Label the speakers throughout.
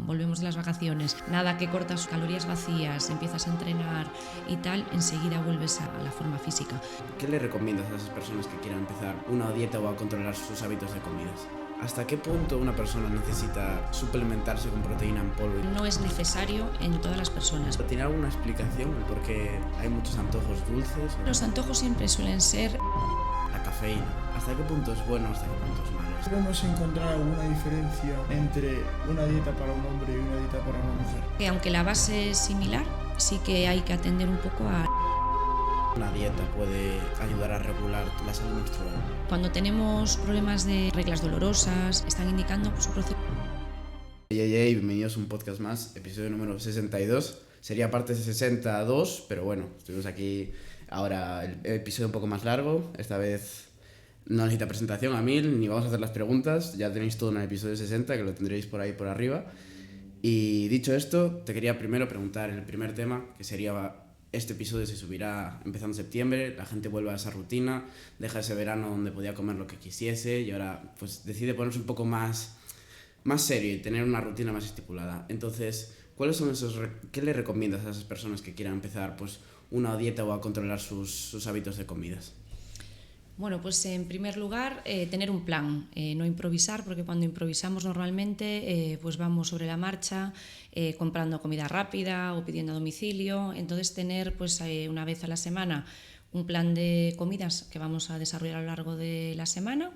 Speaker 1: volvemos de las vacaciones, nada que cortas calorías vacías, empiezas a entrenar y tal, enseguida vuelves a la forma física.
Speaker 2: ¿Qué le recomiendas a esas personas que quieran empezar una dieta o a controlar sus hábitos de comidas? ¿Hasta qué punto una persona necesita suplementarse con proteína en polvo?
Speaker 1: No es necesario en todas las personas.
Speaker 2: ¿Tiene alguna explicación el por qué hay muchos antojos dulces?
Speaker 1: Los antojos siempre suelen ser...
Speaker 2: La cafeína. ¿Hasta qué punto es bueno, hasta qué punto es malo?
Speaker 3: ¿Podemos encontrar alguna diferencia entre una dieta para un hombre y una dieta para una mujer?
Speaker 1: Que aunque la base es similar, sí que hay que atender un poco a...
Speaker 2: Una dieta puede ayudar a regular la salud menstrual.
Speaker 1: Cuando tenemos problemas de reglas dolorosas, están indicando su proceso.
Speaker 2: Hey, bienvenidos a un podcast más, episodio número 62. Sería parte 62, pero bueno, estuvimos aquí ahora, el episodio un poco más largo. Esta vez no necesita presentación a 1000, ni vamos a hacer las preguntas. Ya tenéis todo en el episodio 60, que lo tendréis por ahí por arriba. Y dicho esto, te quería primero preguntar el primer tema, que sería... Este episodio se subirá empezando septiembre, la gente vuelve a esa rutina, deja ese verano donde podía comer lo que quisiese y ahora pues decide ponerse un poco más serio y tener una rutina más estipulada. Entonces, ¿cuáles son qué le recomiendas a esas personas que quieran empezar pues una dieta o a controlar sus hábitos de comidas?
Speaker 1: Bueno, pues en primer lugar, tener un plan, no improvisar, porque cuando improvisamos normalmente pues vamos sobre la marcha comprando comida rápida o pidiendo a domicilio. Entonces tener pues una vez a la semana un plan de comidas que vamos a desarrollar a lo largo de la semana,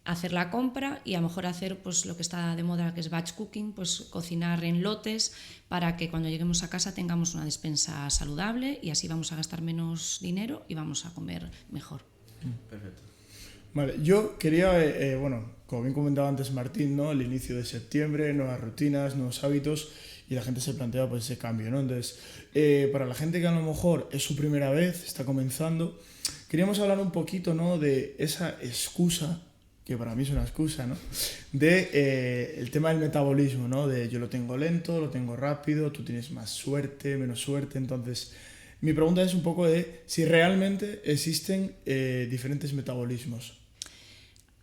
Speaker 1: hacer la compra y a lo mejor hacer pues lo que está de moda, que es batch cooking, pues cocinar en lotes para que cuando lleguemos a casa tengamos una despensa saludable y así vamos a gastar menos dinero y vamos a comer mejor.
Speaker 2: Perfecto.
Speaker 3: Vale, yo quería, como bien comentaba antes Martín, ¿no? El inicio de septiembre, nuevas rutinas, nuevos hábitos y la gente se plantea pues ese cambio, ¿no? Entonces, para la gente que a lo mejor es su primera vez, está comenzando, queríamos hablar un poquito, ¿no? De esa excusa, que para mí es una excusa, ¿no? De el tema del metabolismo, ¿no? De yo lo tengo lento, lo tengo rápido, tú tienes más suerte, menos suerte, entonces... Mi pregunta es un poco de si realmente existen diferentes metabolismos.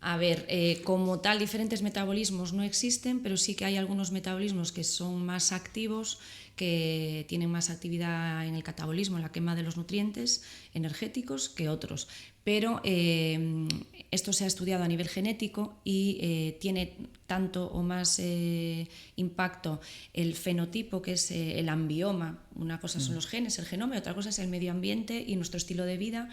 Speaker 1: A ver, como tal, diferentes metabolismos no existen, pero sí que hay algunos metabolismos que son más activos, que tienen más actividad en el catabolismo, en la quema de los nutrientes energéticos que otros. Pero esto se ha estudiado a nivel genético y tiene tanto o más impacto el fenotipo, que es el ambioma. Una cosa son los genes, el genoma, y otra cosa es el medio ambiente y nuestro estilo de vida,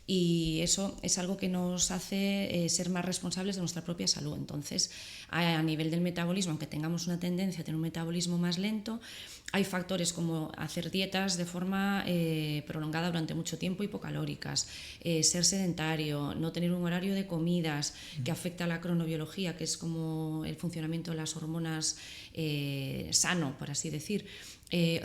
Speaker 1: y eso es algo que nos hace ser más responsables de nuestra propia salud. Entonces, a nivel del metabolismo, aunque tengamos una tendencia a tener un metabolismo más lento, hay factores como hacer dietas de forma prolongada durante mucho tiempo, hipocalóricas, ser sedentario, no tener un horario de comidas que afecta a la cronobiología, que es como el funcionamiento de las hormonas sano, por así decir.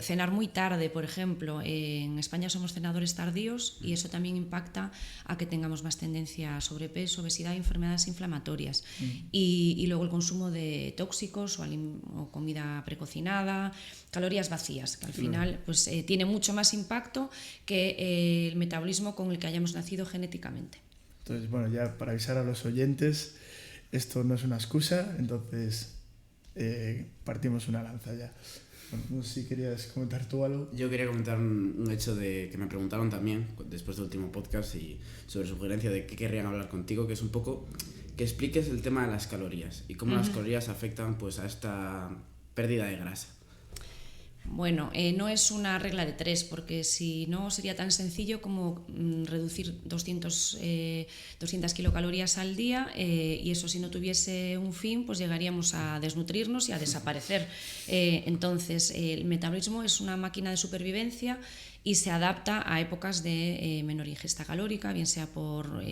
Speaker 1: Cenar muy tarde, por ejemplo. En España somos cenadores tardíos y eso también impacta a que tengamos más tendencia a sobrepeso, obesidad y enfermedades inflamatorias. Y luego el consumo de tóxicos o comida precocinada, calorías vacías, que al final pues, tiene mucho más impacto que el metabolismo con el que hayamos nacido genéticamente.
Speaker 3: Entonces, bueno, ya para avisar a los oyentes, esto no es una excusa, entonces partimos una lanza ya. Bueno, no sé si querías comentar tú algo.
Speaker 2: Yo quería comentar un hecho que me preguntaron también después del último podcast y sobre sugerencia de qué querrían hablar contigo, que es un poco que expliques el tema de las calorías y cómo las calorías afectan pues a esta pérdida de grasa.
Speaker 1: Bueno, no es una regla de 3, porque si no sería tan sencillo como reducir 200 kilocalorías al día y eso, si no tuviese un fin, pues llegaríamos a desnutrirnos y a desaparecer. Entonces, el metabolismo es una máquina de supervivencia y se adapta a épocas de menor ingesta calórica, bien sea por...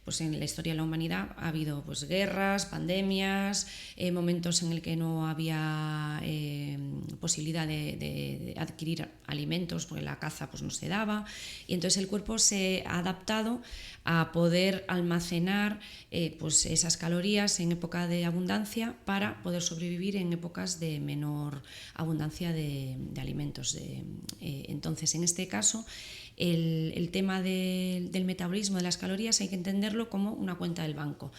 Speaker 1: pues en la historia de la humanidad ha habido pues guerras, pandemias, momentos en el que no había posibilidad de adquirir alimentos porque la caza pues no se daba, y entonces el cuerpo se ha adaptado a poder almacenar pues esas calorías en época de abundancia para poder sobrevivir en épocas de menor abundancia de alimentos. Entonces, en este caso, el tema del metabolismo de las calorías hay que entenderlo como una cuenta del banco.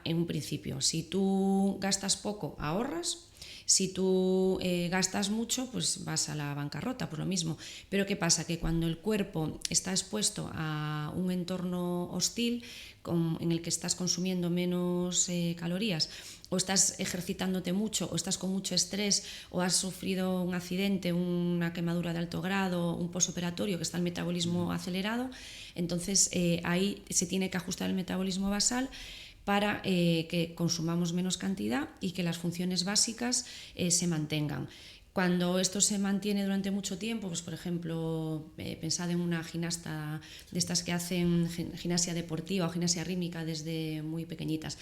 Speaker 1: En un principio, si tú gastas poco, ahorras, Si tú gastas mucho, pues vas a la bancarrota por lo mismo. Pero ¿qué pasa? Que cuando el cuerpo está expuesto a un entorno hostil en el que estás consumiendo menos calorías, o estás ejercitándote mucho, o estás con mucho estrés, o has sufrido un accidente, una quemadura de alto grado, un posoperatorio, que está el metabolismo acelerado, entonces ahí se tiene que ajustar el metabolismo basal para que consumamos menos cantidad y que las funciones básicas se mantengan. Cuando esto se mantiene durante mucho tiempo, pues por ejemplo, pensad en una gimnasta de estas que hacen gimnasia deportiva o gimnasia rítmica desde muy pequeñitas.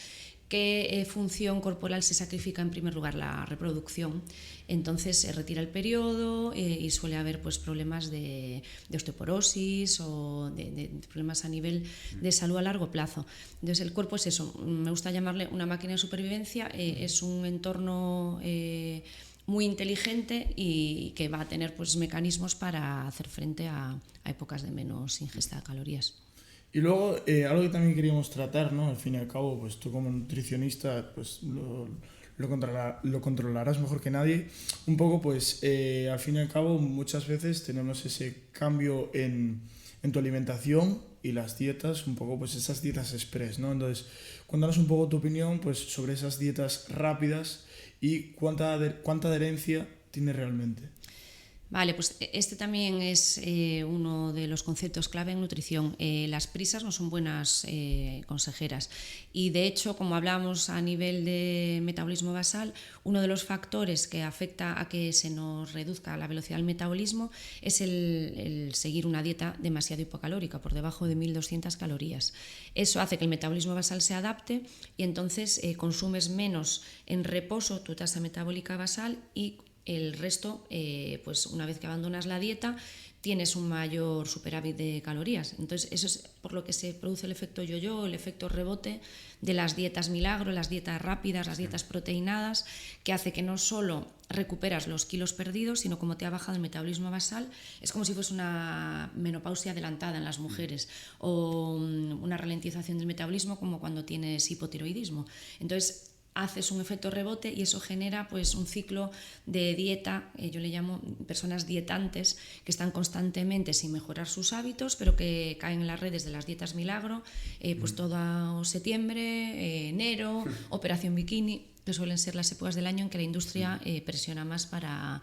Speaker 1: ¿Qué función corporal se sacrifica en primer lugar? La reproducción. Entonces se retira el periodo y suele haber pues, problemas de osteoporosis o de problemas a nivel de salud a largo plazo. Entonces el cuerpo es eso, me gusta llamarle una máquina de supervivencia, es un entorno muy inteligente y que va a tener pues, mecanismos para hacer frente a épocas de menos ingesta de calorías.
Speaker 3: Y luego, algo que también queríamos tratar, ¿no? Al fin y al cabo, pues tú como nutricionista, pues lo controlarás mejor que nadie. Un poco, pues, al fin y al cabo, muchas veces tenemos ese cambio en tu alimentación y las dietas, un poco, pues, esas dietas express, ¿no? Entonces, cuéntanos un poco tu opinión, pues, sobre esas dietas rápidas y cuánta adherencia tiene realmente.
Speaker 1: Vale, pues este también es uno de los conceptos clave en nutrición. Las prisas no son buenas consejeras y de hecho, como hablábamos a nivel de metabolismo basal, uno de los factores que afecta a que se nos reduzca la velocidad del metabolismo es el seguir una dieta demasiado hipocalórica, por debajo de 1200 calorías. Eso hace que el metabolismo basal se adapte y entonces consumes menos en reposo tu tasa metabólica basal y el resto, pues una vez que abandonas la dieta, tienes un mayor superávit de calorías. Entonces, eso es por lo que se produce el efecto yo-yo, el efecto rebote de las dietas milagro, las dietas rápidas, las dietas proteinadas, que hace que no solo recuperas los kilos perdidos, sino como te ha bajado el metabolismo basal, es como si fuese una menopausia adelantada en las mujeres o una ralentización del metabolismo como cuando tienes hipotiroidismo. Entonces, haces un efecto rebote y eso genera pues un ciclo de dieta, yo le llamo personas dietantes que están constantemente sin mejorar sus hábitos pero que caen en las redes de las dietas milagro, pues todo septiembre, enero, operación bikini, que suelen ser las épocas del año en que la industria presiona más para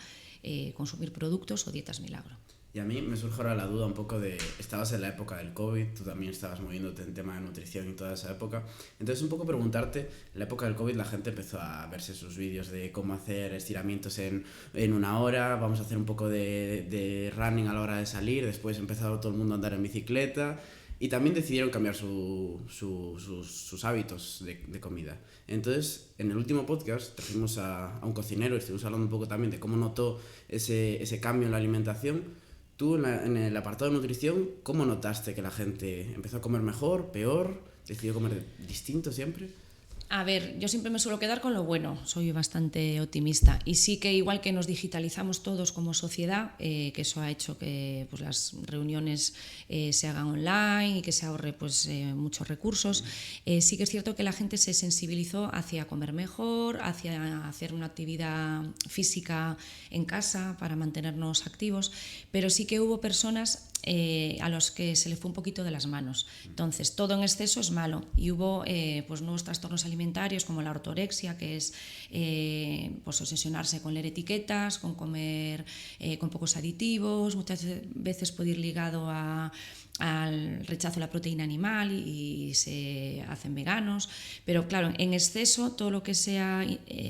Speaker 1: consumir productos o dietas milagro.
Speaker 2: Y a mí me surge ahora la duda un poco de, estabas en la época del COVID, tú también estabas moviéndote en tema de nutrición y toda esa época, entonces un poco preguntarte, en la época del COVID la gente empezó a verse sus vídeos de cómo hacer estiramientos en una hora, vamos a hacer un poco de running a la hora de salir, después empezó todo el mundo a andar en bicicleta y también decidieron cambiar sus hábitos de comida. Entonces, en el último podcast trajimos a un cocinero y estuvimos hablando un poco también de cómo notó ese cambio en la alimentación. Tú, en el apartado de nutrición, ¿cómo notaste que la gente empezó a comer mejor, peor, decidió comer distinto siempre?
Speaker 1: A ver, yo siempre me suelo quedar con lo bueno, soy bastante optimista y sí que igual que nos digitalizamos todos como sociedad, que eso ha hecho que pues, las reuniones se hagan online y que se ahorre pues, muchos recursos, sí que es cierto que la gente se sensibilizó hacia comer mejor, hacia hacer una actividad física en casa para mantenernos activos, pero sí que hubo personas a los que se le fue un poquito de las manos. Entonces, todo en exceso es malo y hubo pues, nuevos trastornos alimentarios como la ortorexia, que es pues, obsesionarse con leer etiquetas, con comer con pocos aditivos, muchas veces puede ir ligado al rechazo a la proteína animal y se hacen veganos, pero claro, en exceso todo lo que sea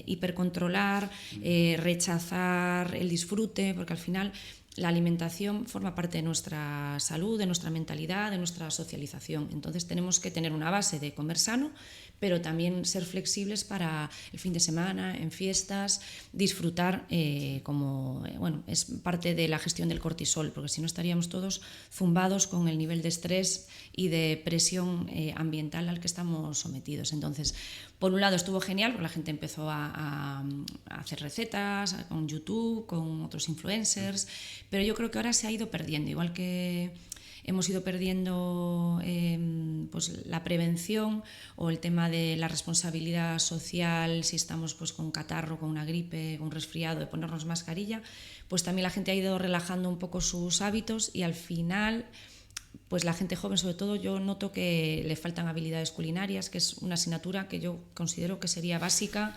Speaker 1: hipercontrolar, rechazar el disfrute, porque al final la alimentación forma parte de nuestra salud, de nuestra mentalidad, de nuestra socialización. Entonces tenemos que tener una base de comer sano, pero también ser flexibles para el fin de semana, en fiestas, disfrutar bueno, es parte de la gestión del cortisol, porque si no estaríamos todos zumbados con el nivel de estrés y de presión ambiental al que estamos sometidos. Entonces, por un lado estuvo genial, porque la gente empezó a hacer recetas con YouTube, con otros influencers, pero yo creo que ahora se ha ido perdiendo, igual que hemos ido perdiendo pues la prevención o el tema de la responsabilidad social, si estamos pues con catarro, con una gripe, con un resfriado, de ponernos mascarilla, pues también la gente ha ido relajando un poco sus hábitos y al final pues la gente joven, sobre todo, yo noto que le faltan habilidades culinarias, que es una asignatura que yo considero que sería básica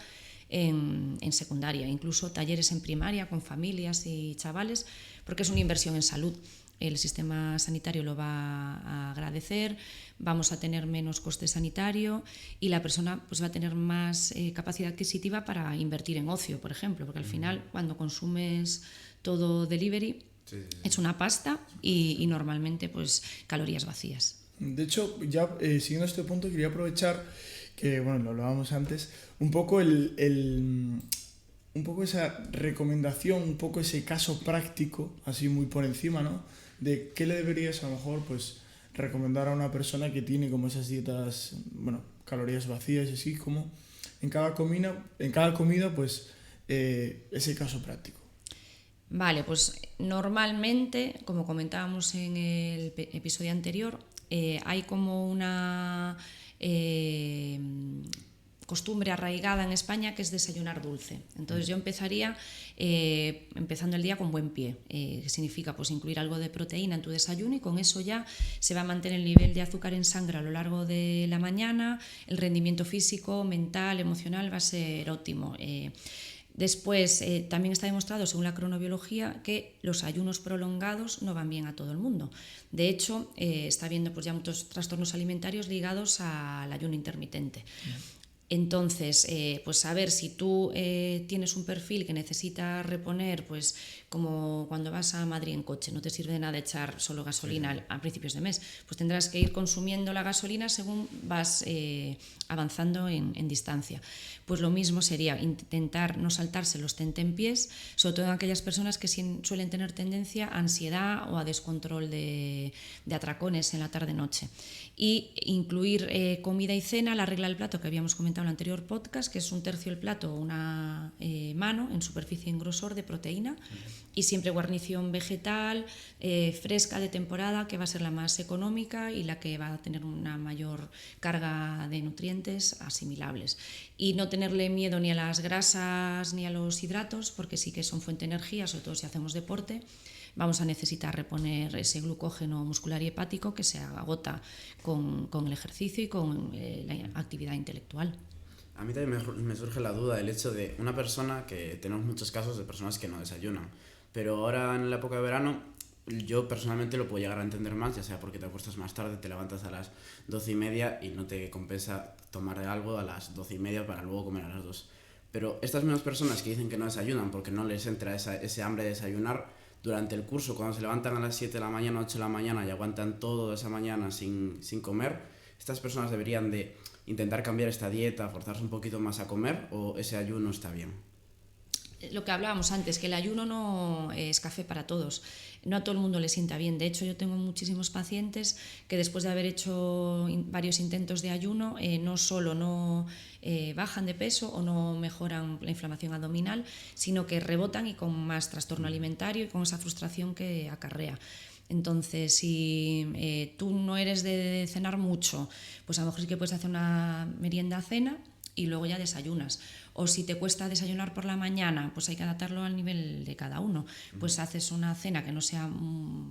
Speaker 1: en secundaria, incluso talleres en primaria con familias y chavales, porque es una inversión en salud. El sistema sanitario lo va a agradecer, vamos a tener menos coste sanitario y la persona pues va a tener más capacidad adquisitiva para invertir en ocio, por ejemplo, porque al final cuando consumes todo delivery es una pasta y normalmente pues calorías vacías.
Speaker 3: De hecho, ya siguiendo este punto, quería aprovechar que, bueno, lo hablábamos antes, un poco un poco esa recomendación, un poco ese caso práctico, así muy por encima, ¿no? De qué le deberías a lo mejor pues recomendar a una persona que tiene como esas dietas, bueno, calorías vacías y así, como en cada comida pues ese caso práctico.
Speaker 1: Vale, pues normalmente, como comentábamos en el episodio anterior, hay como una costumbre arraigada en España que es desayunar dulce. Entonces yo empezaría empezando el día con buen pie, que significa pues incluir algo de proteína en tu desayuno y con eso ya se va a mantener el nivel de azúcar en sangre a lo largo de la mañana, el rendimiento físico, mental, emocional va a ser óptimo. Después, también está demostrado, según la cronobiología, que los ayunos prolongados no van bien a todo el mundo. De hecho, está habiendo pues, ya muchos trastornos alimentarios ligados al ayuno intermitente. Entonces, pues saber si tú tienes un perfil que necesita reponer, pues como cuando vas a Madrid en coche, no te sirve de nada echar solo gasolina a principios de mes, pues tendrás que ir consumiendo la gasolina según vas avanzando en distancia. Pues lo mismo sería intentar no saltarse los tentempiés, sobre todo en aquellas personas que suelen tener tendencia a ansiedad o a descontrol de atracones en la tarde-noche. Y incluir comida y cena, la regla del plato que habíamos comentado en el anterior podcast, que es 1/3 el plato o una mano en superficie y en grosor de proteína, y siempre guarnición vegetal, fresca de temporada, que va a ser la más económica y la que va a tener una mayor carga de nutrientes asimilables. Y no tenerle miedo ni a las grasas ni a los hidratos, porque sí que son fuente de energía, sobre todo si hacemos deporte. Vamos a necesitar reponer ese glucógeno muscular y hepático que se agota con el ejercicio y con la actividad intelectual.
Speaker 2: A mí también me surge la duda del hecho de una persona, que tenemos muchos casos de personas que no desayunan, pero ahora en la época de verano yo personalmente lo puedo llegar a entender más, ya sea porque te acuestas más tarde, te levantas a las 12:30 y no te compensa tomar algo a las 12:30 para luego comer a las 2. Pero estas mismas personas que dicen que no desayunan porque no les entra ese hambre de desayunar, durante el curso, cuando se levantan a las 7 de la mañana, 8 de la mañana y aguantan toda esa mañana sin comer, estas personas deberían de intentar cambiar esta dieta, forzarse un poquito más a comer, o ese ayuno está bien.
Speaker 1: Lo que hablábamos antes, que el ayuno no es café para todos, no a todo el mundo le sienta bien. De hecho, yo tengo muchísimos pacientes que después de haber hecho varios intentos de ayuno, no solo no bajan de peso o no mejoran la inflamación abdominal, sino que rebotan y con más trastorno alimentario y con esa frustración que acarrea. Entonces, si tú no eres de cenar mucho, pues a lo mejor sí que puedes hacer una merienda-cena y luego ya desayunas. O si te cuesta desayunar por la mañana, pues hay que adaptarlo al nivel de cada uno. Pues haces una cena que no sea,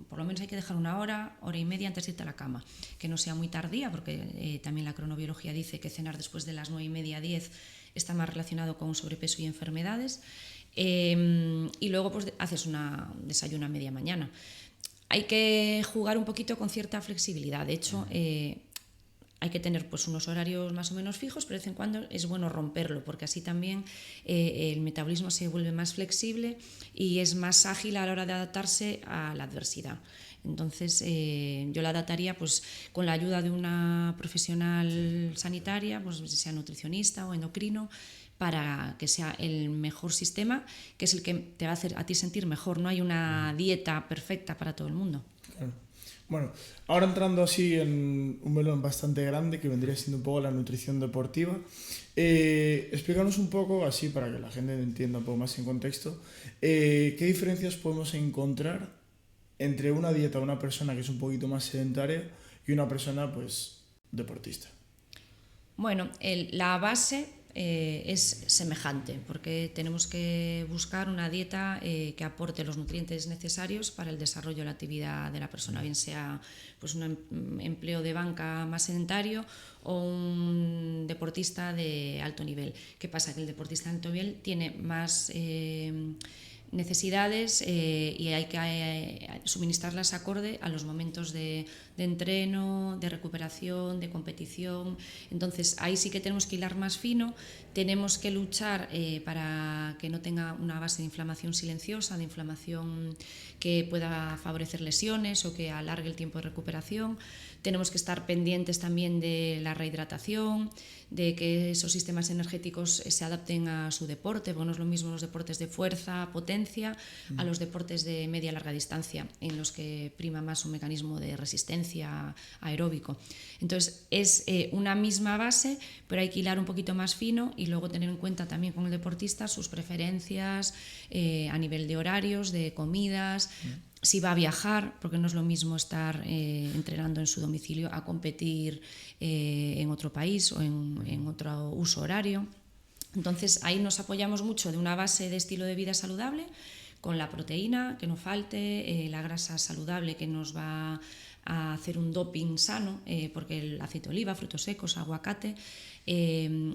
Speaker 1: por lo menos hay que dejar 1 hora, hora y media antes de irte a la cama, que no sea muy tardía, porque también la cronobiología dice que cenar después de las 9:30, 10 está más relacionado con sobrepeso y enfermedades. Y luego pues haces una desayuno a media mañana. Hay que jugar un poquito con cierta flexibilidad. De hecho, hay que tener pues unos horarios más o menos fijos, pero de vez en cuando es bueno romperlo, porque así también el metabolismo se vuelve más flexible y es más ágil a la hora de adaptarse a la adversidad. Entonces yo la adaptaría pues con la ayuda de una profesional sanitaria, pues sea nutricionista o endocrino, para que sea el mejor sistema, que es el que te va a hacer a ti sentir mejor. No hay una dieta perfecta para todo el mundo.
Speaker 3: Claro. Bueno, ahora entrando así en un melón bastante grande que vendría siendo un poco la nutrición deportiva, explícanos un poco, así para que la gente entienda un poco más en contexto, qué diferencias podemos encontrar entre una dieta de una persona que es un poquito más sedentaria y una persona pues deportista?
Speaker 1: Bueno, la base es semejante, porque tenemos que buscar una dieta que aporte los nutrientes necesarios para el desarrollo de la actividad de la persona, bien sea pues un empleo de banca más sedentario o un deportista de alto nivel. ¿Qué pasa? Que el deportista de alto nivel tiene más necesidades y hay que suministrarlas acorde a los momentos de entreno, de recuperación, de competición. Entonces ahí sí que tenemos que hilar más fino, tenemos que luchar para que no tenga una base de inflamación silenciosa, de inflamación que pueda favorecer lesiones o que alargue el tiempo de recuperación. Tenemos que estar pendientes también de la rehidratación, de que esos sistemas energéticos se adapten a su deporte, porque no es lo mismo los deportes de fuerza, potencia, a los deportes de media y larga distancia, en los que prima más un mecanismo de resistencia aeróbico. Entonces es una misma base, pero hay que hilar un poquito más fino y luego tener en cuenta también con el deportista sus preferencias a nivel de horarios, de comidas, si va a viajar, porque no es lo mismo estar entrenando en su domicilio a competir en otro país o en otro uso horario. Entonces ahí nos apoyamos mucho de una base de estilo de vida saludable, con la proteína, que no falte, la grasa saludable que nos va a hacer un doping sano, porque el aceite de oliva, frutos secos, aguacate,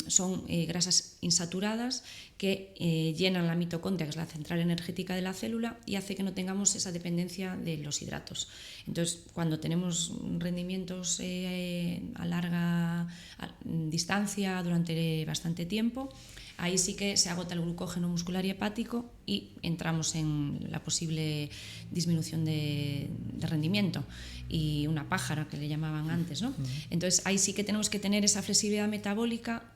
Speaker 1: son grasas insaturadas que llenan la mitocondria, que es la central energética de la célula, y hace que no tengamos esa dependencia de los hidratos. Entonces, cuando tenemos rendimientos a larga distancia durante bastante tiempo, ahí sí que se agota el glucógeno muscular y hepático y entramos en la posible disminución de rendimiento y una pájara que le llamaban antes, ¿no? Entonces ahí sí que tenemos que tener esa flexibilidad metabólica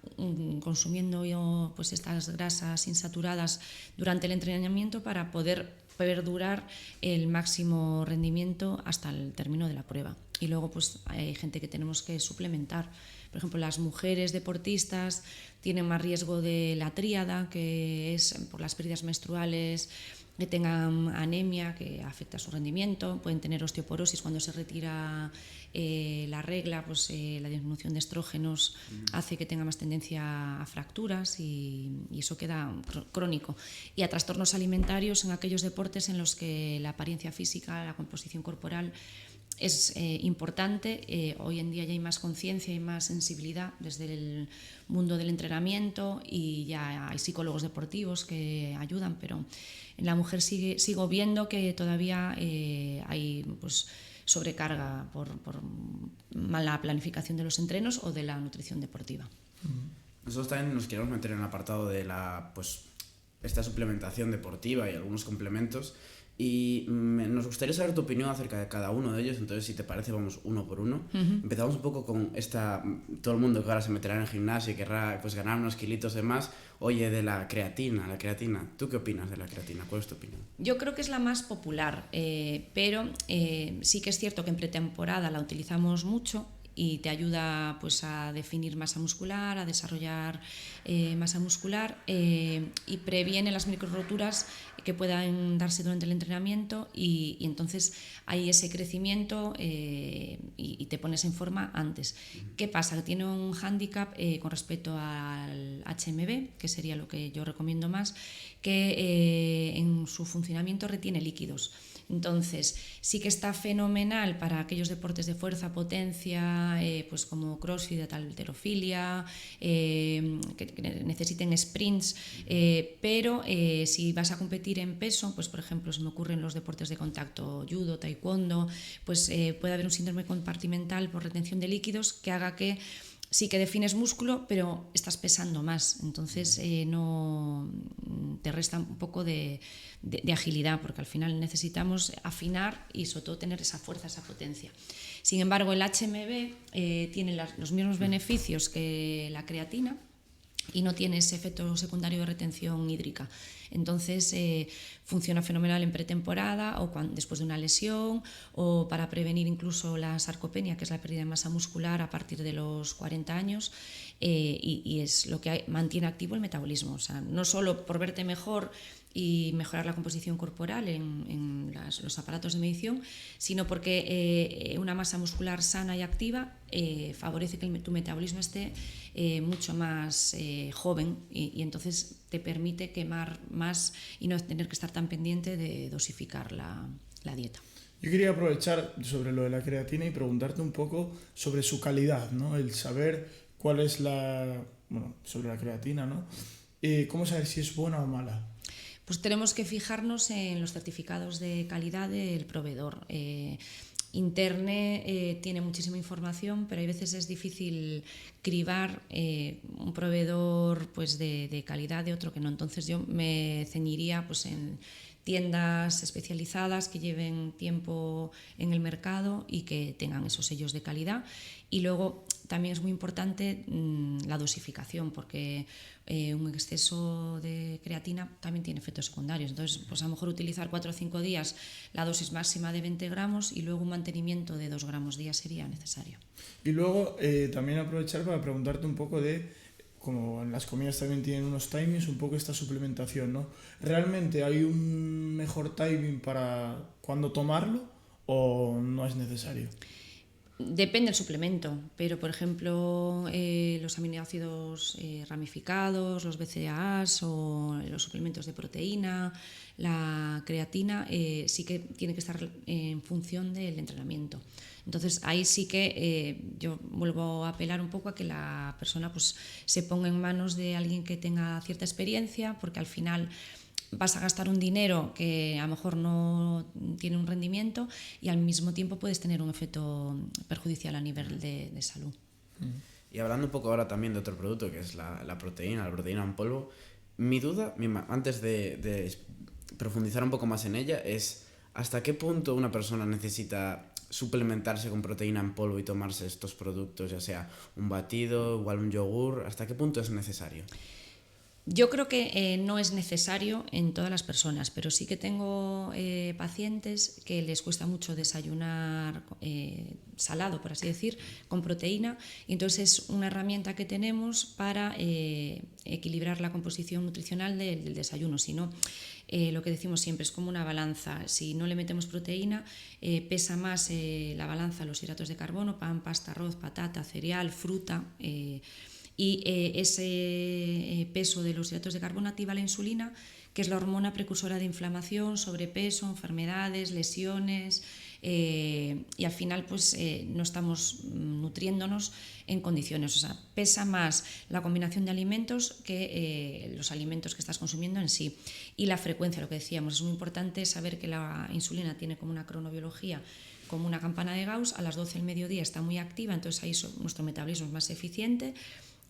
Speaker 1: consumiendo pues estas grasas insaturadas durante el entrenamiento para poder perdurar el máximo rendimiento hasta el término de la prueba. Y luego pues hay gente que tenemos que suplementar. Por ejemplo, las mujeres deportistas tienen más riesgo de la tríada, que es por las pérdidas menstruales, que tengan anemia que afecta a su rendimiento, pueden tener osteoporosis cuando se retira la regla, pues la disminución de estrógenos hace que tenga más tendencia a fracturas y eso queda crónico. Y a trastornos alimentarios en aquellos deportes en los que la apariencia física, la composición corporal es importante. Hoy en día ya hay más conciencia y más sensibilidad desde el mundo del entrenamiento y ya hay psicólogos deportivos que ayudan, pero en la mujer sigo viendo que todavía hay pues, sobrecarga por mala planificación de los entrenos o de la nutrición deportiva.
Speaker 2: Nosotros también nos queremos meter en el apartado de esta suplementación deportiva y algunos complementos. Y nos gustaría saber tu opinión acerca de cada uno de ellos, entonces si te parece vamos uno por uno. Empezamos un poco con todo el mundo que ahora se meterá en el gimnasio y querrá pues, ganar unos kilitos de más. Oye, de la creatina, ¿tú qué opinas de la creatina? ¿Cuál es tu opinión?
Speaker 1: Yo creo que es la más popular, pero sí que es cierto que en pretemporada la utilizamos mucho y te ayuda pues, a definir masa muscular, a desarrollar masa muscular y previene las microroturas que puedan darse durante el entrenamiento y entonces hay ese crecimiento y te pones en forma antes. ¿Qué pasa? Que tiene un hándicap con respecto al HMB, que sería lo que yo recomiendo más, que en su funcionamiento retiene líquidos. Entonces, sí que está fenomenal para aquellos deportes de fuerza, potencia, pues como crossfit, halterofilia, que necesiten sprints, pero si vas a competir en peso, pues por ejemplo, se me ocurren los deportes de contacto, judo, taekwondo, pues puede haber un síndrome compartimental por retención de líquidos que haga que sí que defines músculo, pero estás pesando más, entonces no te resta un poco de agilidad, porque al final necesitamos afinar y sobre todo tener esa fuerza, esa potencia. Sin embargo, el HMB tiene los mismos beneficios que la creatina y no tiene ese efecto secundario de retención hídrica. Entonces funciona fenomenal en pretemporada o después de una lesión o para prevenir incluso la sarcopenia, que es la pérdida de masa muscular a partir de los 40 años y es lo que mantiene activo el metabolismo. O sea, no solo por verte mejor y mejorar la composición corporal en los aparatos de medición, sino porque una masa muscular sana y activa favorece que tu metabolismo esté mucho más joven y entonces te permite quemar más y no tener que estar tan pendiente de dosificar la dieta.
Speaker 3: Yo quería aprovechar sobre lo de la creatina y preguntarte un poco sobre su calidad, ¿no? El saber cuál es sobre la creatina, ¿no? ¿Cómo saber si es buena o mala?
Speaker 1: Pues tenemos que fijarnos en los certificados de calidad del proveedor. Interne tiene muchísima información, pero hay veces es difícil cribar un proveedor pues de calidad de otro que no. Entonces yo me ceñiría pues en tiendas especializadas que lleven tiempo en el mercado y que tengan esos sellos de calidad. Y luego también es muy importante la dosificación, porque un exceso de creatina también tiene efectos secundarios. Entonces, pues a lo mejor utilizar 4 o 5 días la dosis máxima de 20 gramos y luego un mantenimiento de 2 gramos día sería necesario.
Speaker 3: Y luego también aprovechar para preguntarte un poco como en las comidas también tienen unos timings, un poco esta suplementación, ¿no? ¿Realmente hay un mejor timing para cuándo tomarlo o no es necesario?
Speaker 1: Depende del suplemento, pero por ejemplo los aminoácidos ramificados, los BCAAs o los suplementos de proteína, la creatina, sí que tiene que estar en función del entrenamiento. Entonces ahí sí que yo vuelvo a apelar un poco a que la persona pues, se ponga en manos de alguien que tenga cierta experiencia, porque al final vas a gastar un dinero que a lo mejor no tiene un rendimiento y al mismo tiempo puedes tener un efecto perjudicial a nivel de salud.
Speaker 2: Y hablando un poco ahora también de otro producto que es la proteína en polvo, mi duda, antes de profundizar un poco más en ella, es ¿hasta qué punto una persona necesita suplementarse con proteína en polvo y tomarse estos productos, ya sea un batido, igual un yogur? ¿Hasta qué punto es necesario?
Speaker 1: Yo creo que no es necesario en todas las personas, pero sí que tengo pacientes que les cuesta mucho desayunar salado, por así decir, con proteína, y entonces es una herramienta que tenemos para equilibrar la composición nutricional del desayuno. Si no, lo que decimos siempre es como una balanza. Si no le metemos proteína, pesa más la balanza los hidratos de carbono, pan, pasta, arroz, patata, cereal, fruta. Y ese peso de los hidratos de carbono activa la insulina, que es la hormona precursora de inflamación, sobrepeso, enfermedades, lesiones, y al final pues no estamos nutriéndonos en condiciones. O sea, pesa más la combinación de alimentos que los alimentos que estás consumiendo en sí. Y la frecuencia, lo que decíamos, es muy importante saber que la insulina tiene como una cronobiología, como una campana de Gauss. A las 12 del mediodía está muy activa, entonces ahí nuestro metabolismo es más eficiente.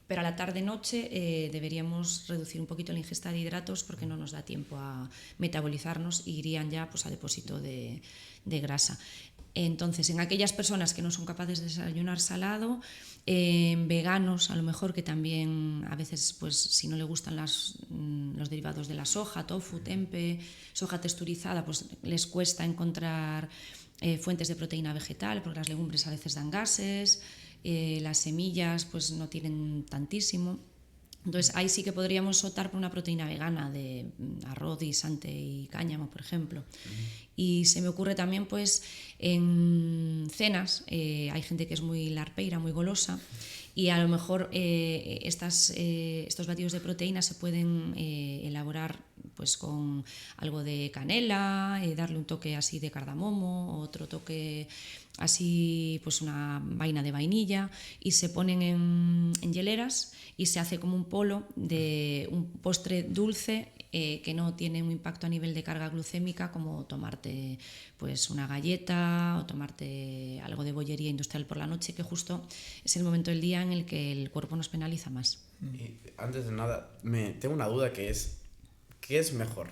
Speaker 1: Pero a la tarde-noche deberíamos reducir un poquito la ingesta de hidratos porque no nos da tiempo a metabolizarnos y irían ya pues, a depósito de grasa. Entonces, en aquellas personas que no son capaces de desayunar salado, veganos a lo mejor, que también a veces pues, si no le gustan los derivados de la soja, tofu, tempe, soja texturizada, pues les cuesta encontrar fuentes de proteína vegetal porque las legumbres a veces dan gases. Las semillas pues no tienen tantísimo, entonces ahí sí que podríamos optar por una proteína vegana de arroz, guisante y cáñamo, por ejemplo. Y se me ocurre también pues en cenas, hay gente que es muy larpeira, muy golosa, y a lo mejor estos batidos de proteína se pueden elaborar pues con algo de canela, darle un toque así de cardamomo, otro toque así pues una vaina de vainilla, y se ponen en hieleras y se hace como un polo de un postre dulce que no tiene un impacto a nivel de carga glucémica como tomarte pues una galleta o tomarte algo de bollería industrial por la noche, que justo es el momento del día en el que el cuerpo nos penaliza más.
Speaker 2: Y antes de nada, tengo una duda que es ¿qué es mejor?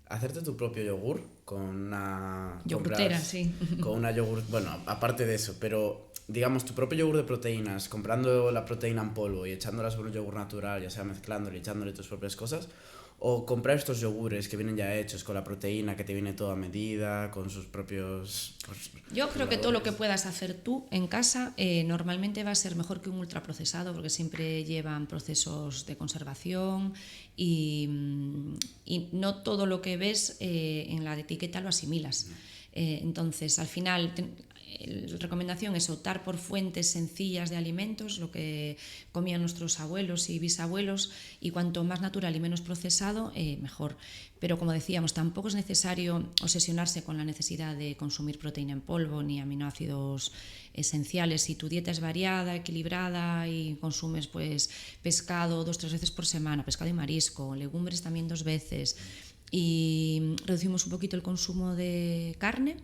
Speaker 2: ¿Hacerte tu propio yogur con una...
Speaker 1: Yogurtera, sí.
Speaker 2: Con una yogur... Bueno, aparte de eso, pero digamos tu propio yogur de proteínas, comprando la proteína en polvo y echándola sobre un yogur natural, ya sea mezclándole y echándole tus propias cosas, o comprar estos yogures que vienen ya hechos con la proteína que te viene toda a medida, con sus propios... Pues,
Speaker 1: yo creo que todo lo que puedas hacer tú en casa normalmente va a ser mejor que un ultraprocesado, porque siempre llevan procesos de conservación y no todo lo que ves en la etiqueta lo asimilas. Entonces, al final, la recomendación es optar por fuentes sencillas de alimentos, lo que comían nuestros abuelos y bisabuelos, y cuanto más natural y menos procesado, mejor. Pero como decíamos, tampoco es necesario obsesionarse con la necesidad de consumir proteína en polvo ni aminoácidos esenciales. Si tu dieta es variada, equilibrada y consumes pues pescado 2-3 veces por semana, pescado y marisco, legumbres también 2 veces, y reducimos un poquito el consumo de carne,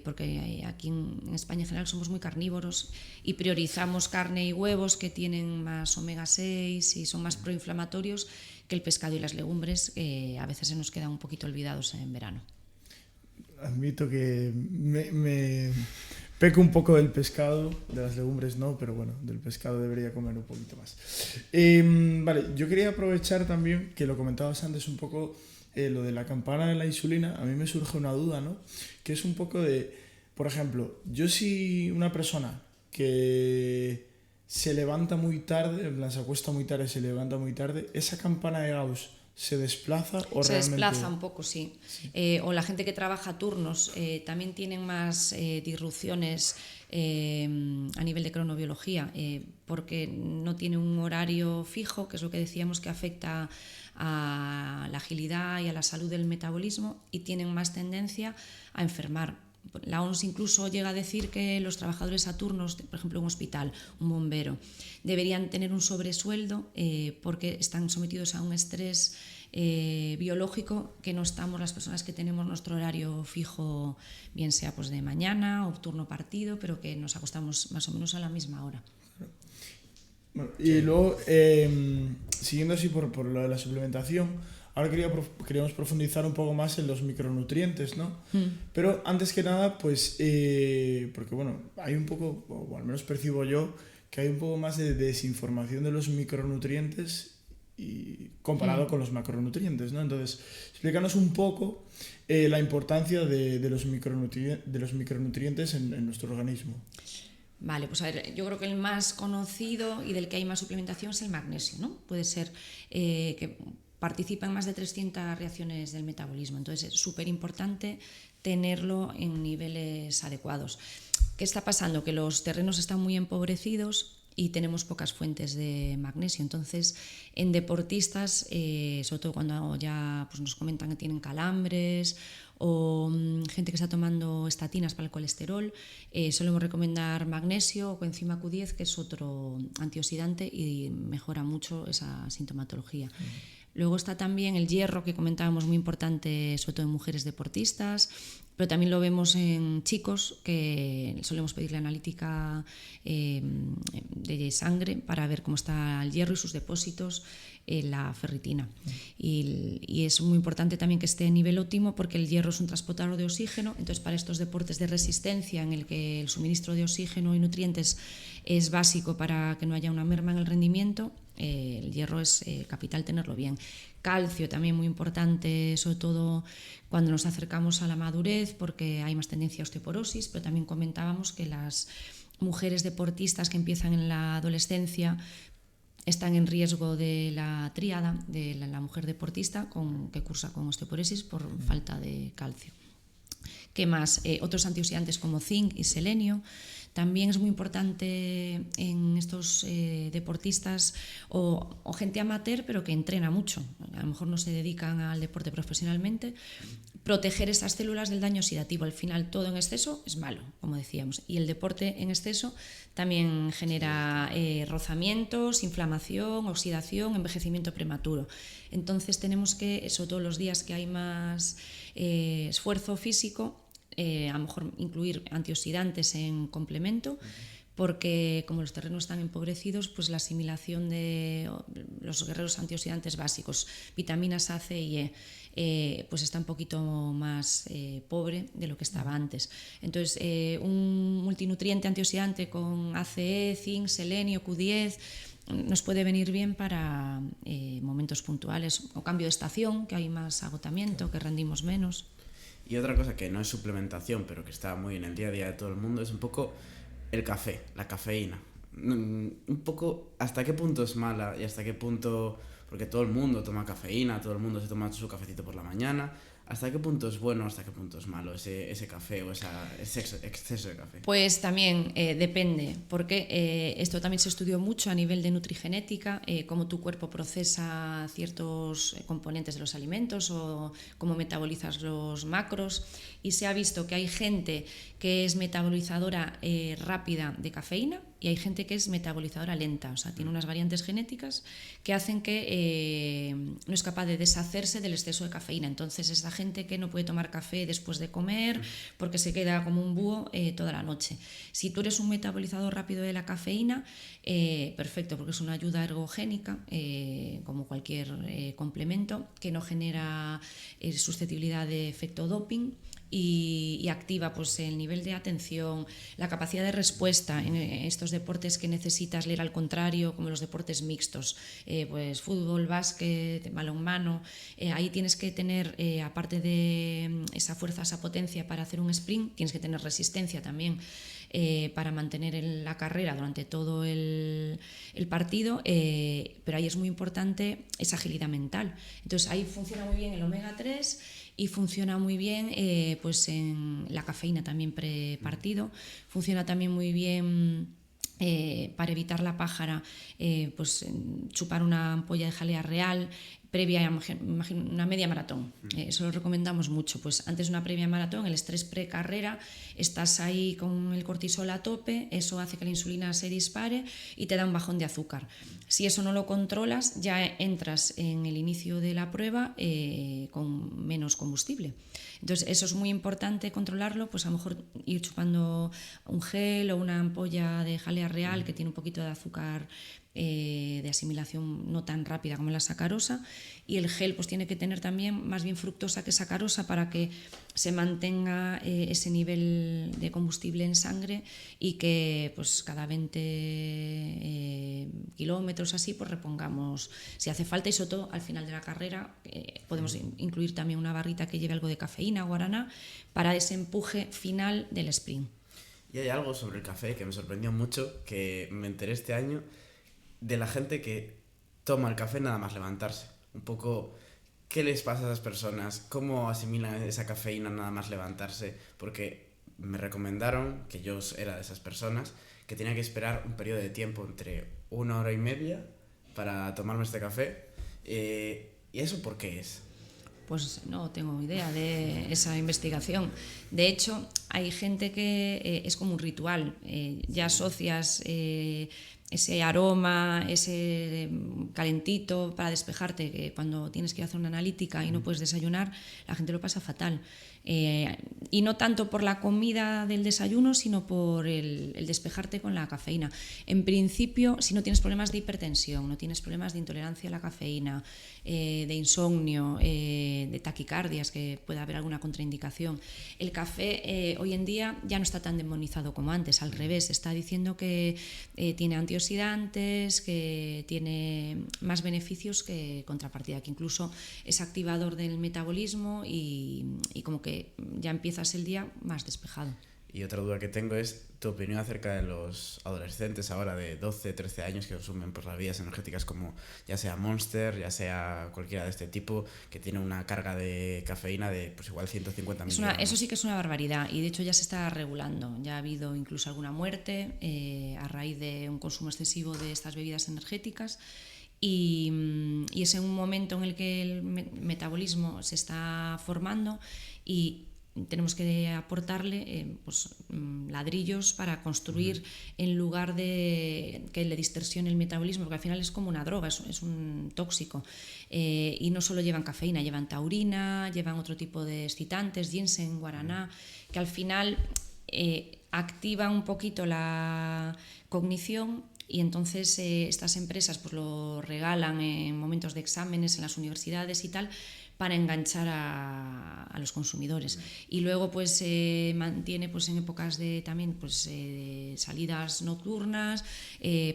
Speaker 1: porque aquí en España en general somos muy carnívoros y priorizamos carne y huevos que tienen más omega 6 y son más proinflamatorios que el pescado y las legumbres, a veces se nos quedan un poquito olvidados en verano.
Speaker 3: Admito que me peco un poco del pescado, de las legumbres no, pero bueno, del pescado debería comer un poquito más. Vale, yo quería aprovechar también que lo comentabas antes un poco, lo de la campana de la insulina. A mí me surge una duda, ¿no? Que es un poco de, por ejemplo, yo si una persona que se levanta muy tarde, en plan, se acuesta muy tarde, se levanta muy tarde, ¿esa campana de Gauss se desplaza o
Speaker 1: se
Speaker 3: realmente...?
Speaker 1: Desplaza un poco, sí. O la gente que trabaja turnos también tienen más disrupciones a nivel de cronobiología, porque no tiene un horario fijo, que es lo que decíamos que afecta a la agilidad y a la salud del metabolismo, y tienen más tendencia a enfermar. La OMS incluso llega a decir que los trabajadores a turnos, por ejemplo un hospital, un bombero, deberían tener un sobresueldo porque están sometidos a un estrés biológico que no estamos las personas que tenemos nuestro horario fijo, bien sea pues de mañana o turno partido, pero que nos acostamos más o menos a la misma hora.
Speaker 3: Bueno, y luego, siguiendo así por lo de la suplementación, ahora queríamos profundizar un poco más en los micronutrientes, ¿no? Pero antes que nada, pues, porque bueno, hay un poco, o al menos percibo yo, que hay un poco más de desinformación de los micronutrientes y comparado con los macronutrientes, ¿no? Entonces, explícanos un poco la importancia de los micronutrientes en nuestro organismo.
Speaker 1: Vale, pues a ver, yo creo que el más conocido y del que hay más suplementación es el magnesio, ¿no? Puede ser que participa en más de 300 reacciones del metabolismo, entonces es súper importante tenerlo en niveles adecuados. ¿Qué está pasando? Que los terrenos están muy empobrecidos y tenemos pocas fuentes de magnesio. Entonces, en deportistas, sobre todo cuando ya pues, nos comentan que tienen calambres o gente que está tomando estatinas para el colesterol, solemos recomendar magnesio o coenzima Q10, que es otro antioxidante y mejora mucho esa sintomatología. Luego está también el hierro, que comentábamos, muy importante, sobre todo en mujeres deportistas, pero también lo vemos en chicos, que solemos pedirle analítica de sangre para ver cómo está el hierro y sus depósitos en la ferritina. Y es muy importante también que esté a nivel óptimo, porque el hierro es un transportador de oxígeno. Entonces, para estos deportes de resistencia en el que el suministro de oxígeno y nutrientes es básico para que no haya una merma en el rendimiento, el hierro es capital tenerlo bien. Calcio también muy importante, sobre todo cuando nos acercamos a la madurez, porque hay más tendencia a osteoporosis, pero también comentábamos que las mujeres deportistas que empiezan en la adolescencia están en riesgo de la tríada de la mujer deportista que cursa con osteoporosis por falta de calcio. ¿Qué más? Otros antioxidantes como zinc y selenio. También es muy importante en estos deportistas o gente amateur, pero que entrena mucho, a lo mejor no se dedican al deporte profesionalmente, proteger esas células del daño oxidativo. Al final, todo en exceso es malo, como decíamos, y el deporte en exceso también genera rozamientos, inflamación, oxidación, envejecimiento prematuro. Entonces tenemos que, sobre todo los días que hay más esfuerzo físico, a lo mejor incluir antioxidantes en complemento, porque como los terrenos están empobrecidos, pues la asimilación de los guerreros antioxidantes básicos, vitaminas A, C y E, pues está un poquito más pobre de lo que estaba antes. Entonces, un multinutriente antioxidante con ACE, zinc, selenio, Q10 nos puede venir bien para momentos puntuales o cambio de estación, que hay más agotamiento, que rendimos menos.
Speaker 2: Y otra cosa que no es suplementación, pero que está muy en el día a día de todo el mundo, es un poco el café, la cafeína. Un poco hasta qué punto es mala y hasta qué punto, porque todo el mundo toma cafeína, todo el mundo se toma su cafecito por la mañana, hasta qué punto es bueno, hasta qué punto es malo ese café o ese exceso de café.
Speaker 1: Pues también depende, porque esto también se estudió mucho a nivel de nutrigenética, cómo tu cuerpo procesa ciertos componentes de los alimentos o cómo metabolizas los macros, y se ha visto que hay gente que es metabolizadora rápida de cafeína y hay gente que es metabolizadora lenta, o sea, tiene unas variantes genéticas que hacen que no es capaz de deshacerse del exceso de cafeína. Entonces, esa gente que no puede tomar café después de comer porque se queda como un búho toda la noche. Si tú eres un metabolizador rápido de la cafeína, perfecto, porque es una ayuda ergogénica, como cualquier complemento, que no genera susceptibilidad de efecto doping. Y activa pues el nivel de atención, la capacidad de respuesta en estos deportes que necesitas leer al contrario, como los deportes mixtos, pues fútbol, básquet, balonmano. Ahí tienes que tener, aparte de esa fuerza, esa potencia para hacer un sprint, tienes que tener resistencia también para mantener la carrera durante todo el partido, pero ahí es muy importante esa agilidad mental. Entonces ahí funciona muy bien el omega 3 y funciona muy bien pues en la cafeína también prepartido, funciona también muy bien para evitar la pájara, pues chupar una ampolla de jalea real previa a una media maratón. Eso lo recomendamos mucho. Pues antes de una previa maratón, el estrés precarrera, estás ahí con el cortisol a tope, eso hace que la insulina se dispare y te da un bajón de azúcar. Si eso no lo controlas, ya entras en el inicio de la prueba con menos combustible. Entonces, eso es muy importante controlarlo, pues a lo mejor ir chupando un gel o una ampolla de jalea real que tiene un poquito de azúcar de asimilación no tan rápida como la sacarosa, y el gel pues tiene que tener también más bien fructosa que sacarosa para que se mantenga ese nivel de combustible en sangre y que pues cada 20 kilómetros así pues repongamos si hace falta, y sobre todo al final de la carrera podemos incluir también una barrita que lleve algo de cafeína, guaraná, para ese empuje final del sprint.
Speaker 2: Y hay algo sobre el café que me sorprendió mucho, que me enteré este año, de la gente que toma el café nada más levantarse. Un poco, ¿qué les pasa a esas personas? ¿Cómo asimilan esa cafeína nada más levantarse? Porque me recomendaron, que yo era de esas personas, que tenía que esperar un periodo de tiempo entre 1 hora y media para tomarme este café. ¿Y eso por qué es?
Speaker 1: Pues no tengo idea de esa investigación. De hecho, hay gente que es como un ritual. Ya asocias ese aroma, ese calentito para despejarte, que cuando tienes que ir a hacer una analítica y no puedes desayunar, la gente lo pasa fatal. Y no tanto por la comida del desayuno, sino por el despejarte con la cafeína. En principio, si no tienes problemas de hipertensión, no tienes problemas de intolerancia a la cafeína, de insomnio, de taquicardias, que pueda haber alguna contraindicación, el café hoy en día ya no está tan demonizado como antes. Al revés, está diciendo que tiene antioxidantes, que tiene más beneficios que contrapartida, que incluso es activador del metabolismo y como que ya empiezas el día más despejado.
Speaker 2: Y otra duda que tengo es tu opinión acerca de los adolescentes ahora de 12, 13 años que consumen pues, las bebidas energéticas como ya sea Monster, ya sea cualquiera de este tipo, que tiene una carga de cafeína de pues igual 150 miligramos.
Speaker 1: Eso sí que es una barbaridad, y de hecho ya se está regulando. Ya ha habido incluso alguna muerte a raíz de un consumo excesivo de estas bebidas energéticas. Y es en un momento en el que el metabolismo se está formando y tenemos que aportarle ladrillos para construir en lugar de que le distorsione el metabolismo, porque al final es como una droga, es un tóxico. Y no solo llevan cafeína, llevan taurina, llevan otro tipo de excitantes, ginseng, guaraná, que al final activan un poquito la cognición. Y entonces estas empresas pues lo regalan en momentos de exámenes en las universidades y tal, para enganchar a a los consumidores. Y luego pues mantiene pues en épocas de también pues salidas nocturnas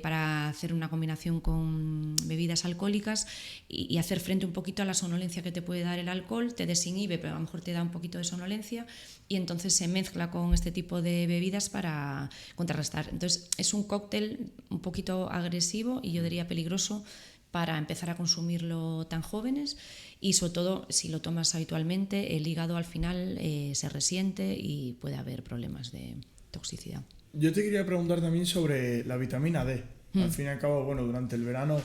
Speaker 1: para hacer una combinación con bebidas alcohólicas y hacer frente un poquito a la somnolencia que te puede dar el alcohol. Te desinhibe, pero a lo mejor te da un poquito de somnolencia, y entonces se mezcla con este tipo de bebidas para contrarrestar. Entonces es un cóctel un poquito agresivo y yo diría peligroso para empezar a consumirlo tan jóvenes, y sobre todo si lo tomas habitualmente el hígado al final se resiente y puede haber problemas de toxicidad.
Speaker 3: Yo te quería preguntar también sobre la vitamina D. Al fin y al cabo, bueno, durante el verano,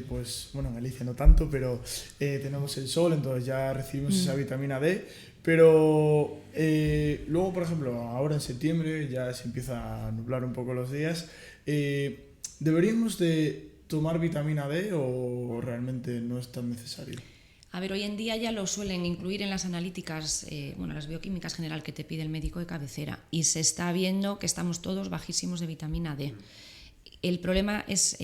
Speaker 3: pues, bueno, en Galicia no tanto, pero tenemos el sol, entonces ya recibimos esa vitamina D. Pero luego, por ejemplo, ahora en septiembre ya se empieza a nublar un poco los días. ¿Deberíamos de tomar vitamina D o realmente no es tan necesario?
Speaker 1: A ver, hoy en día ya lo suelen incluir en las analíticas, las bioquímicas general que te pide el médico de cabecera, y se está viendo que estamos todos bajísimos de vitamina D. El problema es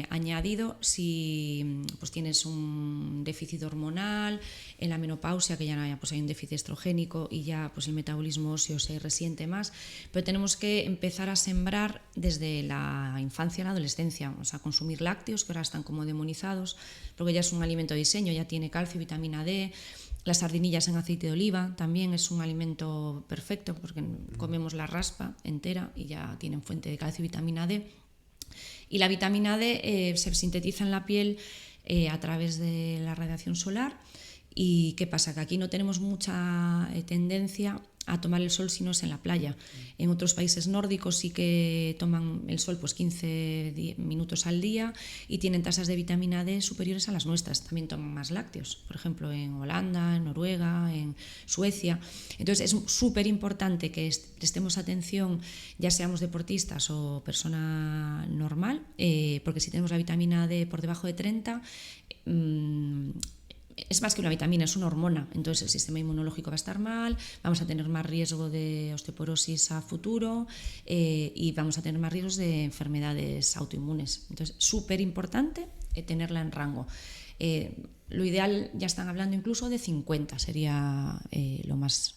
Speaker 1: añadido si pues tienes un déficit hormonal, en la menopausia, que ya pues hay un déficit estrogénico y ya pues el metabolismo óseo se resiente más, pero tenemos que empezar a sembrar desde la infancia a la adolescencia, o sea, consumir lácteos, que ahora están como demonizados, porque ya es un alimento de diseño, ya tiene calcio y vitamina D. Las sardinillas en aceite de oliva también es un alimento perfecto, porque comemos la raspa entera y ya tienen fuente de calcio y vitamina D. Y la vitamina D se sintetiza en la piel a través de la radiación solar. ¿Y qué pasa? Que aquí no tenemos mucha tendencia a tomar el sol si no es en la playa. En otros países nórdicos sí que toman el sol pues 15 minutos al día y tienen tasas de vitamina D superiores a las nuestras. También toman más lácteos, por ejemplo en Holanda, en Noruega, en Suecia. Entonces es súper importante que prestemos atención, ya seamos deportistas o persona normal, porque si tenemos la vitamina D por debajo de 30, es más que una vitamina, es una hormona, entonces el sistema inmunológico va a estar mal, vamos a tener más riesgo de osteoporosis a futuro y vamos a tener más riesgos de enfermedades autoinmunes. Entonces, súper importante tenerla en rango. Lo ideal, ya están hablando incluso de 50, sería lo más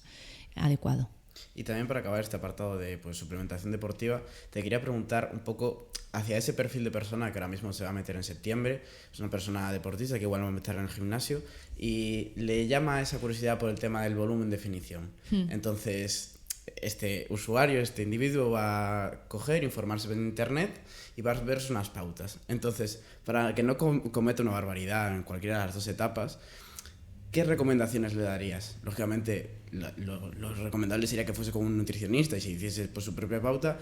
Speaker 1: adecuado.
Speaker 2: Y también para acabar este apartado de pues, suplementación deportiva, te quería preguntar un poco hacia ese perfil de persona que ahora mismo se va a meter en septiembre. Es una persona deportista que igual va a meter en el gimnasio y le llama esa curiosidad por el tema del volumen definición. Entonces, este usuario, este individuo va a coger, informarse en internet y va a ver unas pautas. Entonces, para que no cometa una barbaridad en cualquiera de las dos etapas, ¿qué recomendaciones le darías? Lógicamente, lo recomendable sería que fuese con un nutricionista y se hiciese por su propia pauta,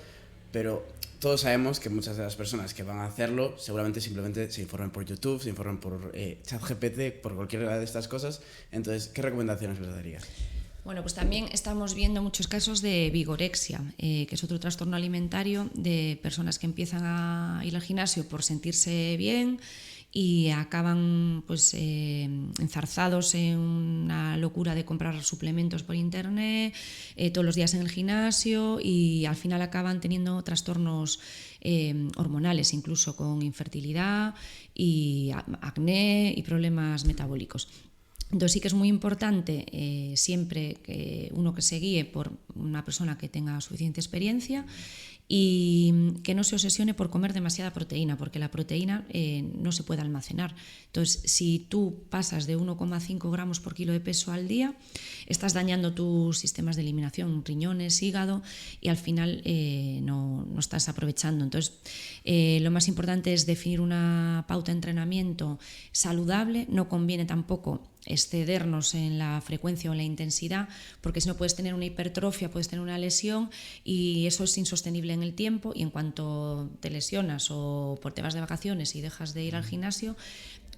Speaker 2: pero todos sabemos que muchas de las personas que van a hacerlo seguramente simplemente se informen por YouTube, se informen por ChatGPT, por cualquiera de estas cosas. Entonces, ¿qué recomendaciones les darías?
Speaker 1: Bueno, pues también estamos viendo muchos casos de vigorexia, que es otro trastorno alimentario de personas que empiezan a ir al gimnasio por sentirse bien y acaban pues enzarzados en una locura de comprar suplementos por internet, todos los días en el gimnasio, y al final acaban teniendo trastornos hormonales, incluso con infertilidad y acné y problemas metabólicos. Entonces sí que es muy importante siempre que uno que se guíe por una persona que tenga suficiente experiencia y que no se obsesione por comer demasiada proteína, porque la proteína no se puede almacenar. Entonces, si tú pasas de 1,5 gramos por kilo de peso al día, estás dañando tus sistemas de eliminación, riñones, hígado, y al final no estás aprovechando. Entonces, lo más importante es definir una pauta de entrenamiento saludable. No conviene tampoco excedernos en la frecuencia o en la intensidad, porque si no puedes tener una hipertrofia, puedes tener una lesión y eso es insostenible en el tiempo, y en cuanto te lesionas o te vas de vacaciones y dejas de ir al gimnasio,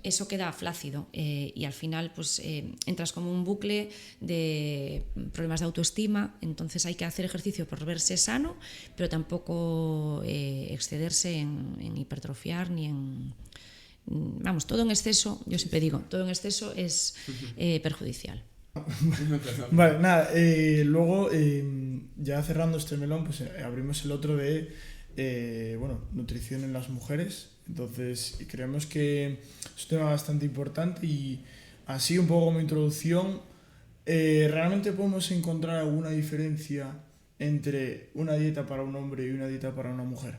Speaker 1: eso queda flácido y al final pues entras como un bucle de problemas de autoestima. Entonces hay que hacer ejercicio por verse sano, pero tampoco excederse en hipertrofiar ni en... Vamos, todo en exceso, yo siempre digo, todo en exceso es perjudicial.
Speaker 3: Vale, nada, luego ya cerrando este melón, pues abrimos el otro de nutrición en las mujeres. Entonces creemos que es un tema bastante importante y así un poco como introducción, ¿Realmente podemos encontrar alguna diferencia entre una dieta para un hombre y una dieta para una mujer?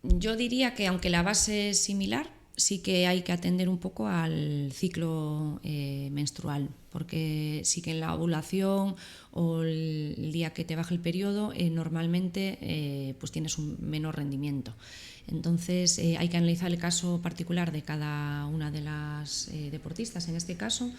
Speaker 1: Yo diría que aunque la base es similar, sí que hay que atender un poco al ciclo menstrual, porque sí que en la ovulación o el día que te baja el periodo normalmente pues tienes un menor rendimiento. Entonces hay que analizar el caso particular de cada una de las deportistas en este caso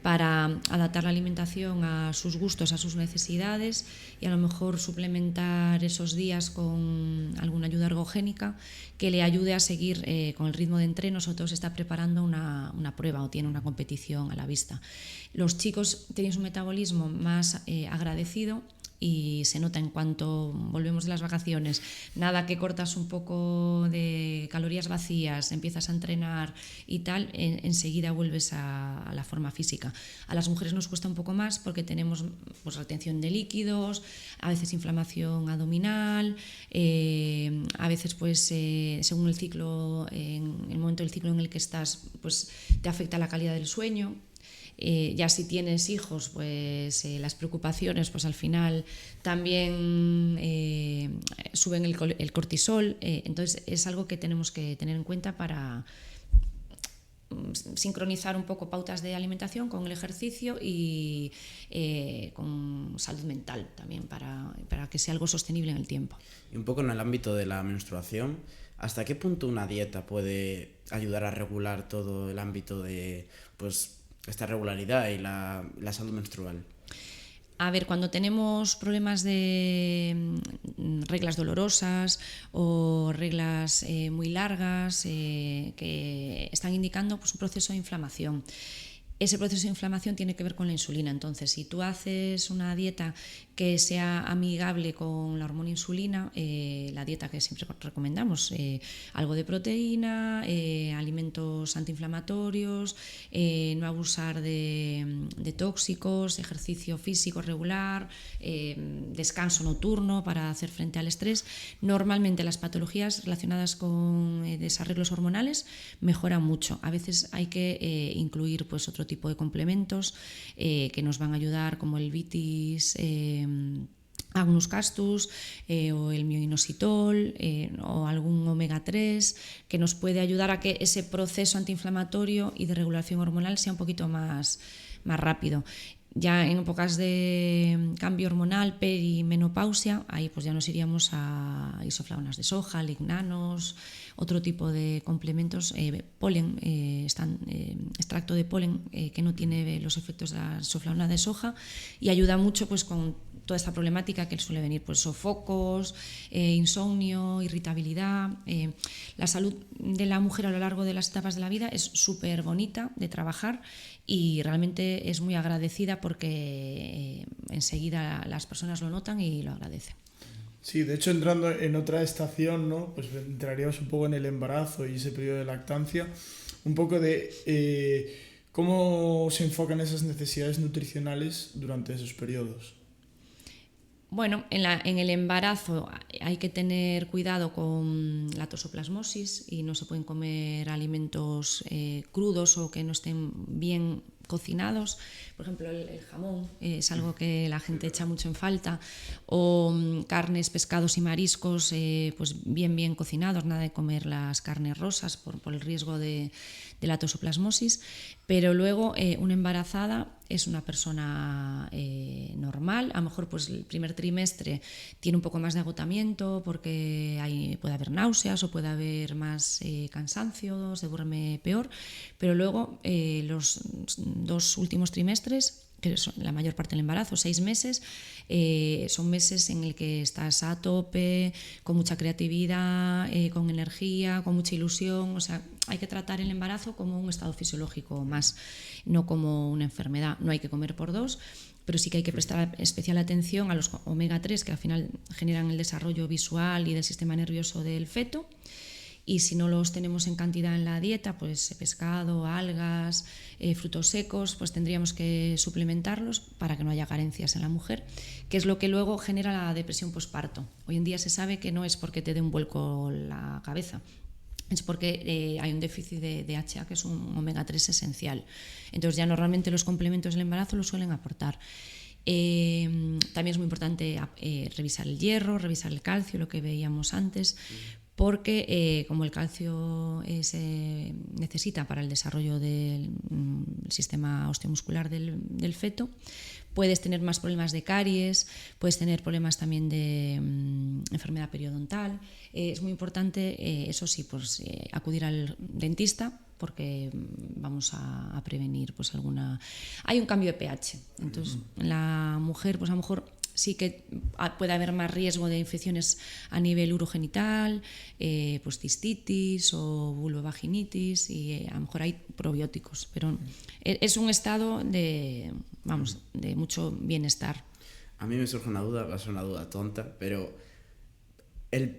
Speaker 1: para adaptar la alimentación a sus gustos, a sus necesidades y a lo mejor suplementar esos días con alguna ayuda ergogénica que le ayude a seguir con el ritmo de entreno, sobre todo se está preparando una prueba o tiene una competición a la vista. Los chicos tienen un metabolismo más agradecido y se nota en cuanto volvemos de las vacaciones, nada que cortas un poco de calorías vacías, empiezas a entrenar y tal, enseguida vuelves a la forma física. A las mujeres nos cuesta un poco más porque tenemos pues, retención de líquidos, a veces inflamación abdominal, a veces pues según el ciclo, en el momento del ciclo en el que estás, pues te afecta la calidad del sueño. Ya si tienes hijos, pues las preocupaciones pues al final también suben el cortisol, entonces es algo que tenemos que tener en cuenta para sincronizar un poco pautas de alimentación con el ejercicio y con salud mental también para que sea algo sostenible en el tiempo.
Speaker 2: Y un poco en el ámbito de la menstruación, ¿hasta qué punto una dieta puede ayudar a regular todo el ámbito de pues esta regularidad y la salud menstrual?
Speaker 1: A ver, cuando tenemos problemas de reglas dolorosas o reglas muy largas que están indicando pues, un proceso de inflamación. Ese proceso de inflamación tiene que ver con la insulina. Entonces, si tú haces una dieta que sea amigable con la hormona insulina, la dieta que siempre recomendamos, algo de proteína, alimentos antiinflamatorios, no abusar de tóxicos, ejercicio físico regular, descanso nocturno para hacer frente al estrés. Normalmente las patologías relacionadas con desarreglos hormonales mejoran mucho. A veces hay que incluir pues, otro tipo de complementos que nos van a ayudar, como el vitis Agnus castus o el mioinositol o algún omega 3 que nos puede ayudar a que ese proceso antiinflamatorio y de regulación hormonal sea un poquito más rápido. Ya en épocas de cambio hormonal, perimenopausia, ahí pues ya nos iríamos a isoflavonas de soja, lignanos, otro tipo de complementos, polen, extracto de polen que no tiene los efectos de la isoflavona de soja y ayuda mucho pues con toda esta problemática que suele venir, pues sofocos, insomnio, irritabilidad. La salud de la mujer a lo largo de las etapas de la vida es súper bonita de trabajar y realmente es muy agradecida porque enseguida las personas lo notan y lo agradecen.
Speaker 3: Sí, de hecho entrando en otra estación, ¿no? Pues entraríamos un poco en el embarazo y ese periodo de lactancia, un poco de cómo se enfocan esas necesidades nutricionales durante esos periodos.
Speaker 1: Bueno, en el embarazo hay que tener cuidado con la toxoplasmosis y no se pueden comer alimentos crudos o que no estén bien cocinados. Por ejemplo, el jamón es algo que la gente echa mucho en falta, o carnes, pescados y mariscos pues bien cocinados, nada de comer las carnes rosas por el riesgo de la toxoplasmosis. Pero luego una embarazada es una persona normal, a lo mejor pues el primer trimestre tiene un poco más de agotamiento porque puede haber náuseas o puede haber más cansancio, se duerme peor, pero luego los 2 últimos trimestres, que son la mayor parte del embarazo, 6 meses, son meses en el que estás a tope, con mucha creatividad, con energía, con mucha ilusión. O sea, hay que tratar el embarazo como un estado fisiológico más, no como una enfermedad. No hay que comer por 2, pero sí que hay que prestar especial atención a los omega 3 que al final generan el desarrollo visual y del sistema nervioso del feto. Y si no los tenemos en cantidad en la dieta, pues pescado, algas, frutos secos, pues tendríamos que suplementarlos para que no haya carencias en la mujer, que es lo que luego genera la depresión posparto. Hoy en día se sabe que no es porque te dé un vuelco la cabeza, es porque hay un déficit de DHA, que es un omega 3 esencial. Entonces ya normalmente los complementos del embarazo lo suelen aportar. También es muy importante revisar el hierro, revisar el calcio, lo que veíamos antes, porque como el calcio se necesita para el desarrollo del sistema osteomuscular del feto, puedes tener más problemas de caries, puedes tener problemas también de enfermedad periodontal. Es muy importante, eso sí, pues, acudir al dentista, porque vamos a prevenir pues alguna... Hay un cambio de pH, entonces en la mujer pues a lo mejor sí que puede haber más riesgo de infecciones a nivel urogenital, pues cistitis o vulvovaginitis, y a lo mejor hay probióticos, pero es un estado de mucho bienestar.
Speaker 2: A mí me surge una duda, va a ser una duda tonta, pero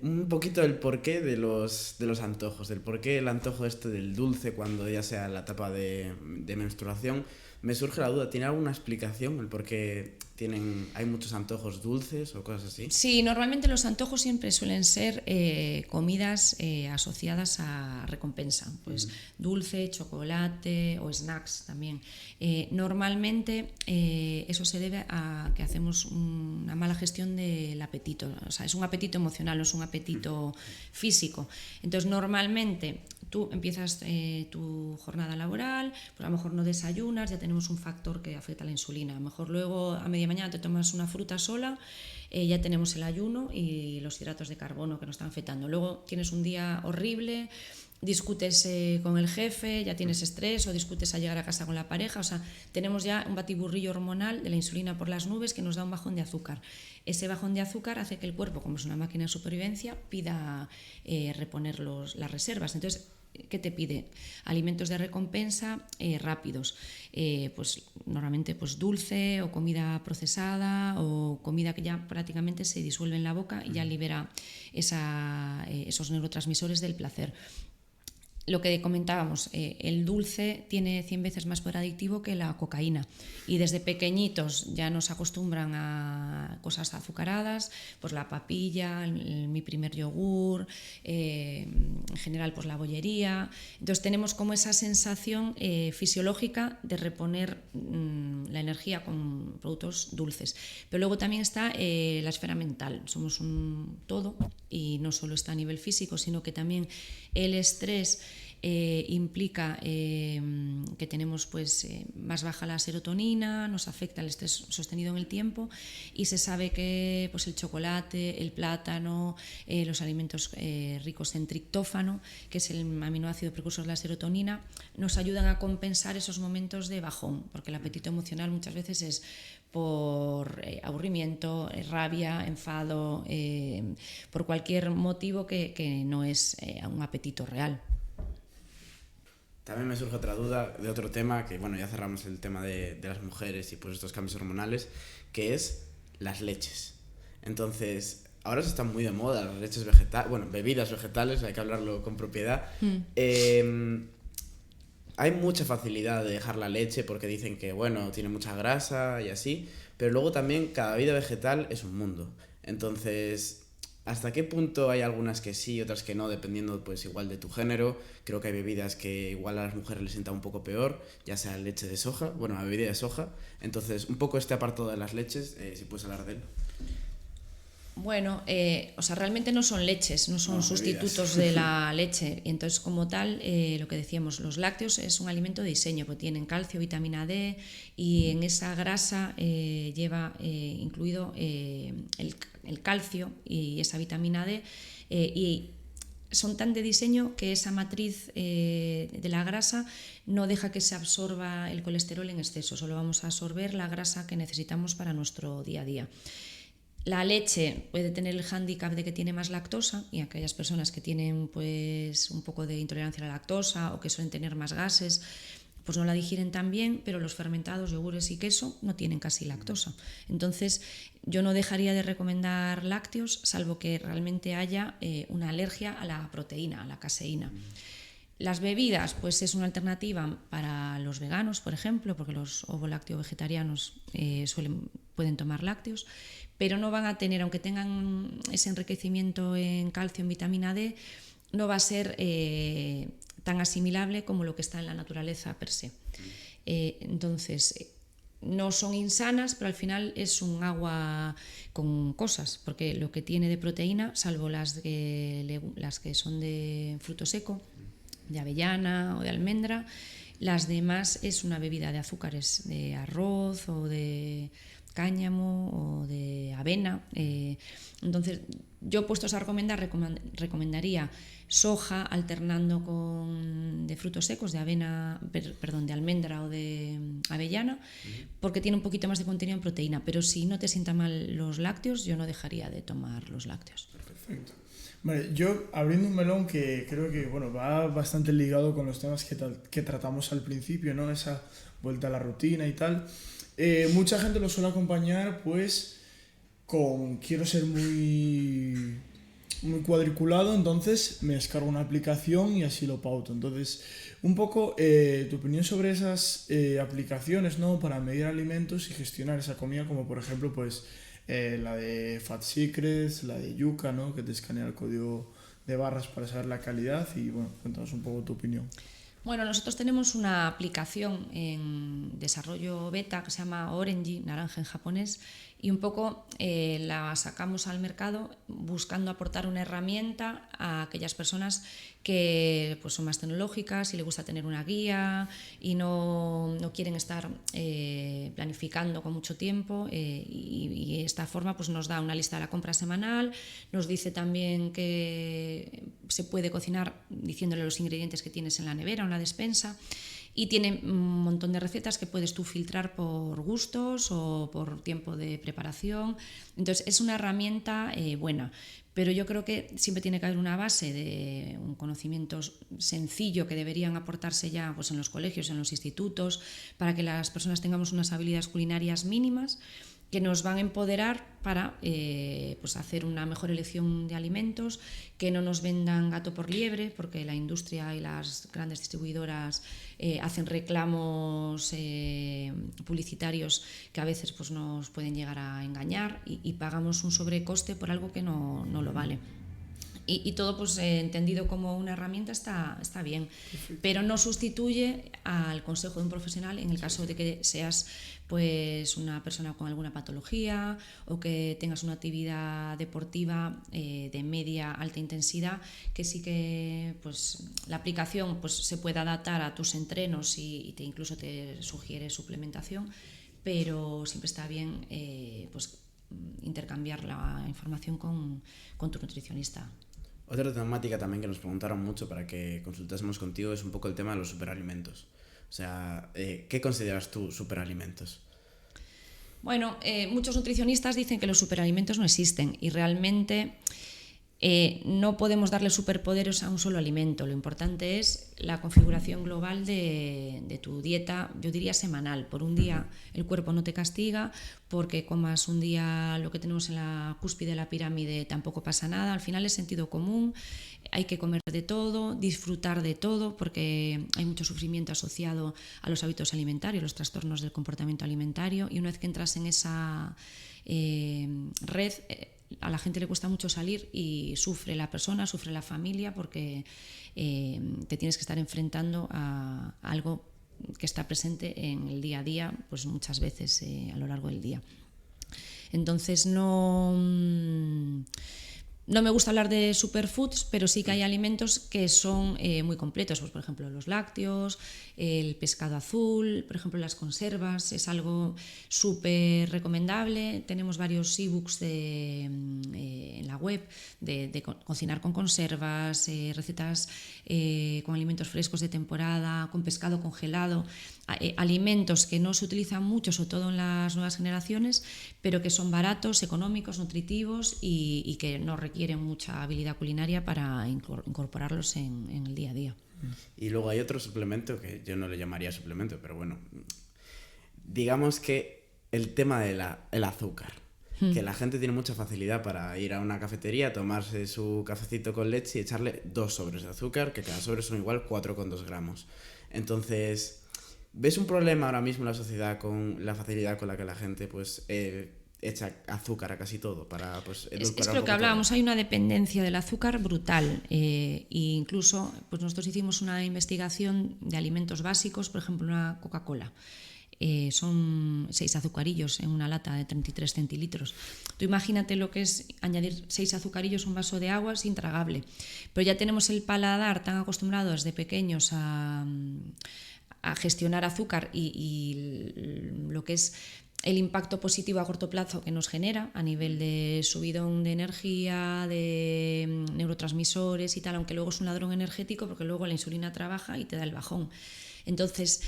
Speaker 2: un poquito del porqué de los antojos, del porqué el antojo del dulce cuando ya sea la etapa de menstruación. Me surge la duda, ¿tiene alguna explicación el por qué hay muchos antojos dulces o cosas así?
Speaker 1: Sí, normalmente los antojos siempre suelen ser comidas asociadas a recompensa, pues dulce, chocolate o snacks también. Normalmente eso se debe a que hacemos una mala gestión del apetito, o sea, es un apetito emocional, no es un apetito físico. Entonces normalmente tú empiezas tu jornada laboral, pues a lo mejor no desayunas, ya tenemos un factor que afecta a la insulina. A lo mejor luego a media mañana te tomas una fruta sola, ya tenemos el ayuno y los hidratos de carbono que nos están afectando. Luego tienes un día horrible, discutes con el jefe, ya tienes estrés, o discutes al llegar a casa con la pareja, o sea, tenemos ya un batiburrillo hormonal de la insulina por las nubes que nos da un bajón de azúcar. Ese bajón de azúcar hace que el cuerpo, como es una máquina de supervivencia, pida reponer las reservas. Entonces, ¿qué te pide? Alimentos de recompensa rápidos, pues normalmente pues dulce o comida procesada o comida que ya prácticamente se disuelve en la boca y ya libera esos neurotransmisores del placer. Lo que comentábamos, el dulce tiene 100 veces más poder adictivo que la cocaína, y desde pequeñitos ya nos acostumbran a cosas azucaradas, pues la papilla, mi primer yogur, en general pues la bollería. Entonces tenemos como esa sensación fisiológica de reponer la energía con productos dulces. Pero luego también está la esfera mental, somos un todo, y no solo está a nivel físico, sino que también el estrés implica que tenemos pues más baja la serotonina, nos afecta el estrés sostenido en el tiempo, y se sabe que pues el chocolate, el plátano, los alimentos ricos en triptófano, que es el aminoácido precursor de la serotonina, nos ayudan a compensar esos momentos de bajón, porque el apetito emocional muchas veces es por aburrimiento, rabia, enfado, por cualquier motivo que no es un apetito real.
Speaker 2: También me surge otra duda de otro tema, que bueno, ya cerramos el tema de las mujeres y pues estos cambios hormonales, que es las leches. Entonces, ahora se están muy de moda las leches vegetales, bueno, bebidas vegetales, hay que hablarlo con propiedad. Hay mucha facilidad de dejar la leche porque dicen que, bueno, tiene mucha grasa y así, pero luego también cada bebida vegetal es un mundo. Entonces, ¿hasta qué punto hay algunas que sí, otras que no, dependiendo pues igual de tu género? Creo que hay bebidas que igual a las mujeres les sienta un poco peor, ya sea leche de soja, bueno, la bebida de soja. Entonces, un poco este apartado de las leches, si puedes hablar de él.
Speaker 1: Bueno, o sea, realmente no son leches, no son sustitutos de la leche. Y entonces, como tal, lo que decíamos, los lácteos es un alimento de diseño, porque tienen calcio, vitamina D, y en esa grasa lleva incluido el calcio y esa vitamina D, y son tan de diseño que esa matriz de la grasa no deja que se absorba el colesterol en exceso, solo vamos a absorber la grasa que necesitamos para nuestro día a día. La leche puede tener el hándicap de que tiene más lactosa, y aquellas personas que tienen pues un poco de intolerancia a la lactosa o que suelen tener más gases, pues no la digieren tan bien, pero los fermentados, yogures y queso no tienen casi lactosa. Entonces yo no dejaría de recomendar lácteos, salvo que realmente haya una alergia a la proteína, a la caseína. Las bebidas, pues es una alternativa para los veganos, por ejemplo, porque los ovo-lácteo-vegetarianos pueden tomar lácteos, pero no van a tener, aunque tengan ese enriquecimiento en calcio, en vitamina D, no va a ser tan asimilable como lo que está en la naturaleza per se. Entonces, no son insanas, pero al final es un agua con cosas, porque lo que tiene de proteína, salvo las que son de fruto seco, de avellana o de almendra, las demás es una bebida de azúcares, de arroz o de cáñamo o de avena. Entonces, yo puestos a recomendar, recomendaría soja alternando con de frutos secos, de avena, de almendra o de avellana, porque tiene un poquito más de contenido en proteína. Pero si no te sienta mal los lácteos, yo no dejaría de tomar los lácteos.
Speaker 3: Perfecto. Vale, yo abriendo un melón que creo que bueno, va bastante ligado con los temas que tratamos al principio, ¿no? Esa vuelta a la rutina y tal. Mucha gente lo suele acompañar pues con quiero ser muy cuadriculado, entonces me descargo una aplicación y así lo pauto. Entonces, un poco tu opinión sobre esas aplicaciones, ¿no? Para medir alimentos y gestionar esa comida, como por ejemplo pues la de Fat Secrets, la de Yuka, ¿no? Que te escanea el código de barras para saber la calidad y bueno, cuéntanos un poco tu opinión.
Speaker 1: Bueno, nosotros tenemos una aplicación en desarrollo beta que se llama Orenji, naranja en japonés, y un poco la sacamos al mercado buscando aportar una herramienta a aquellas personas que pues, son más tecnológicas y les gusta tener una guía y no quieren estar planificando con mucho tiempo, y esta forma pues, nos da una lista de la compra semanal, nos dice también que se puede cocinar diciéndole los ingredientes que tienes en la nevera o en la despensa. Y tiene un montón de recetas que puedes tú filtrar por gustos o por tiempo de preparación. Entonces es una herramienta buena, pero yo creo que siempre tiene que haber una base de un conocimiento sencillo que deberían aportarse ya pues, en los colegios, en los institutos, para que las personas tengamos unas habilidades culinarias mínimas que nos van a empoderar para pues hacer una mejor elección de alimentos, que no nos vendan gato por liebre, porque la industria y las grandes distribuidoras hacen reclamos publicitarios que a veces pues, nos pueden llegar a engañar y pagamos un sobrecoste por algo que no lo vale. Y todo pues entendido como una herramienta está bien, pero no sustituye al consejo de un profesional en el caso de que seas pues una persona con alguna patología o que tengas una actividad deportiva de media alta intensidad, que sí que pues la aplicación pues se puede adaptar a tus entrenos y incluso te sugiere suplementación, pero siempre está bien pues intercambiar la información con tu nutricionista.
Speaker 2: Otra temática también que nos preguntaron mucho para que consultásemos contigo es un poco el tema de los superalimentos. O sea, ¿qué consideras tú superalimentos?
Speaker 1: Bueno, muchos nutricionistas dicen que los superalimentos no existen y realmente no podemos darle superpoderes a un solo alimento. Lo importante es la configuración global de tu dieta, yo diría semanal. Por un día el cuerpo no te castiga, porque comas un día lo que tenemos en la cúspide de la pirámide tampoco pasa nada. Al final es sentido común, hay que comer de todo, disfrutar de todo, porque hay mucho sufrimiento asociado a los hábitos alimentarios, los trastornos del comportamiento alimentario, y una vez que entras en esa red, a la gente le cuesta mucho salir y sufre la persona, sufre la familia, porque te tienes que estar enfrentando a algo que está presente en el día a día, pues muchas veces a lo largo del día. Entonces no me gusta hablar de superfoods, pero sí que hay alimentos que son muy completos, pues por ejemplo los lácteos, el pescado azul, por ejemplo las conservas, es algo súper recomendable. Tenemos varios ebooks en la web de cocinar con conservas, recetas con alimentos frescos de temporada, con pescado congelado, alimentos que no se utilizan mucho, sobre todo en las nuevas generaciones, pero que son baratos, económicos, nutritivos y que no requieren mucha habilidad culinaria para incorporarlos en el día a día.
Speaker 2: Y luego hay otro suplemento que yo no le llamaría suplemento, pero bueno, digamos que el tema del azúcar, que la gente tiene mucha facilidad para ir a una cafetería, tomarse su cafecito con leche y echarle 2 sobres de azúcar, que cada sobre son igual 4,2 gramos. Entonces, ¿ves un problema ahora mismo en la sociedad con la facilidad con la que la gente pues echa azúcar a casi todo para pues
Speaker 1: es lo que hablábamos, hay una dependencia del azúcar brutal e incluso pues nosotros hicimos una investigación de alimentos básicos, por ejemplo una Coca-Cola. Son 6 azucarillos en una lata de 33 centilitros. Tú imagínate lo que es añadir 6 azucarillos a un vaso de agua, es intragable. Pero ya tenemos el paladar tan acostumbrado desde pequeños a gestionar azúcar y lo que es el impacto positivo a corto plazo que nos genera a nivel de subidón de energía, de neurotransmisores y tal, aunque luego es un ladrón energético porque luego la insulina trabaja y te da el bajón. Entonces,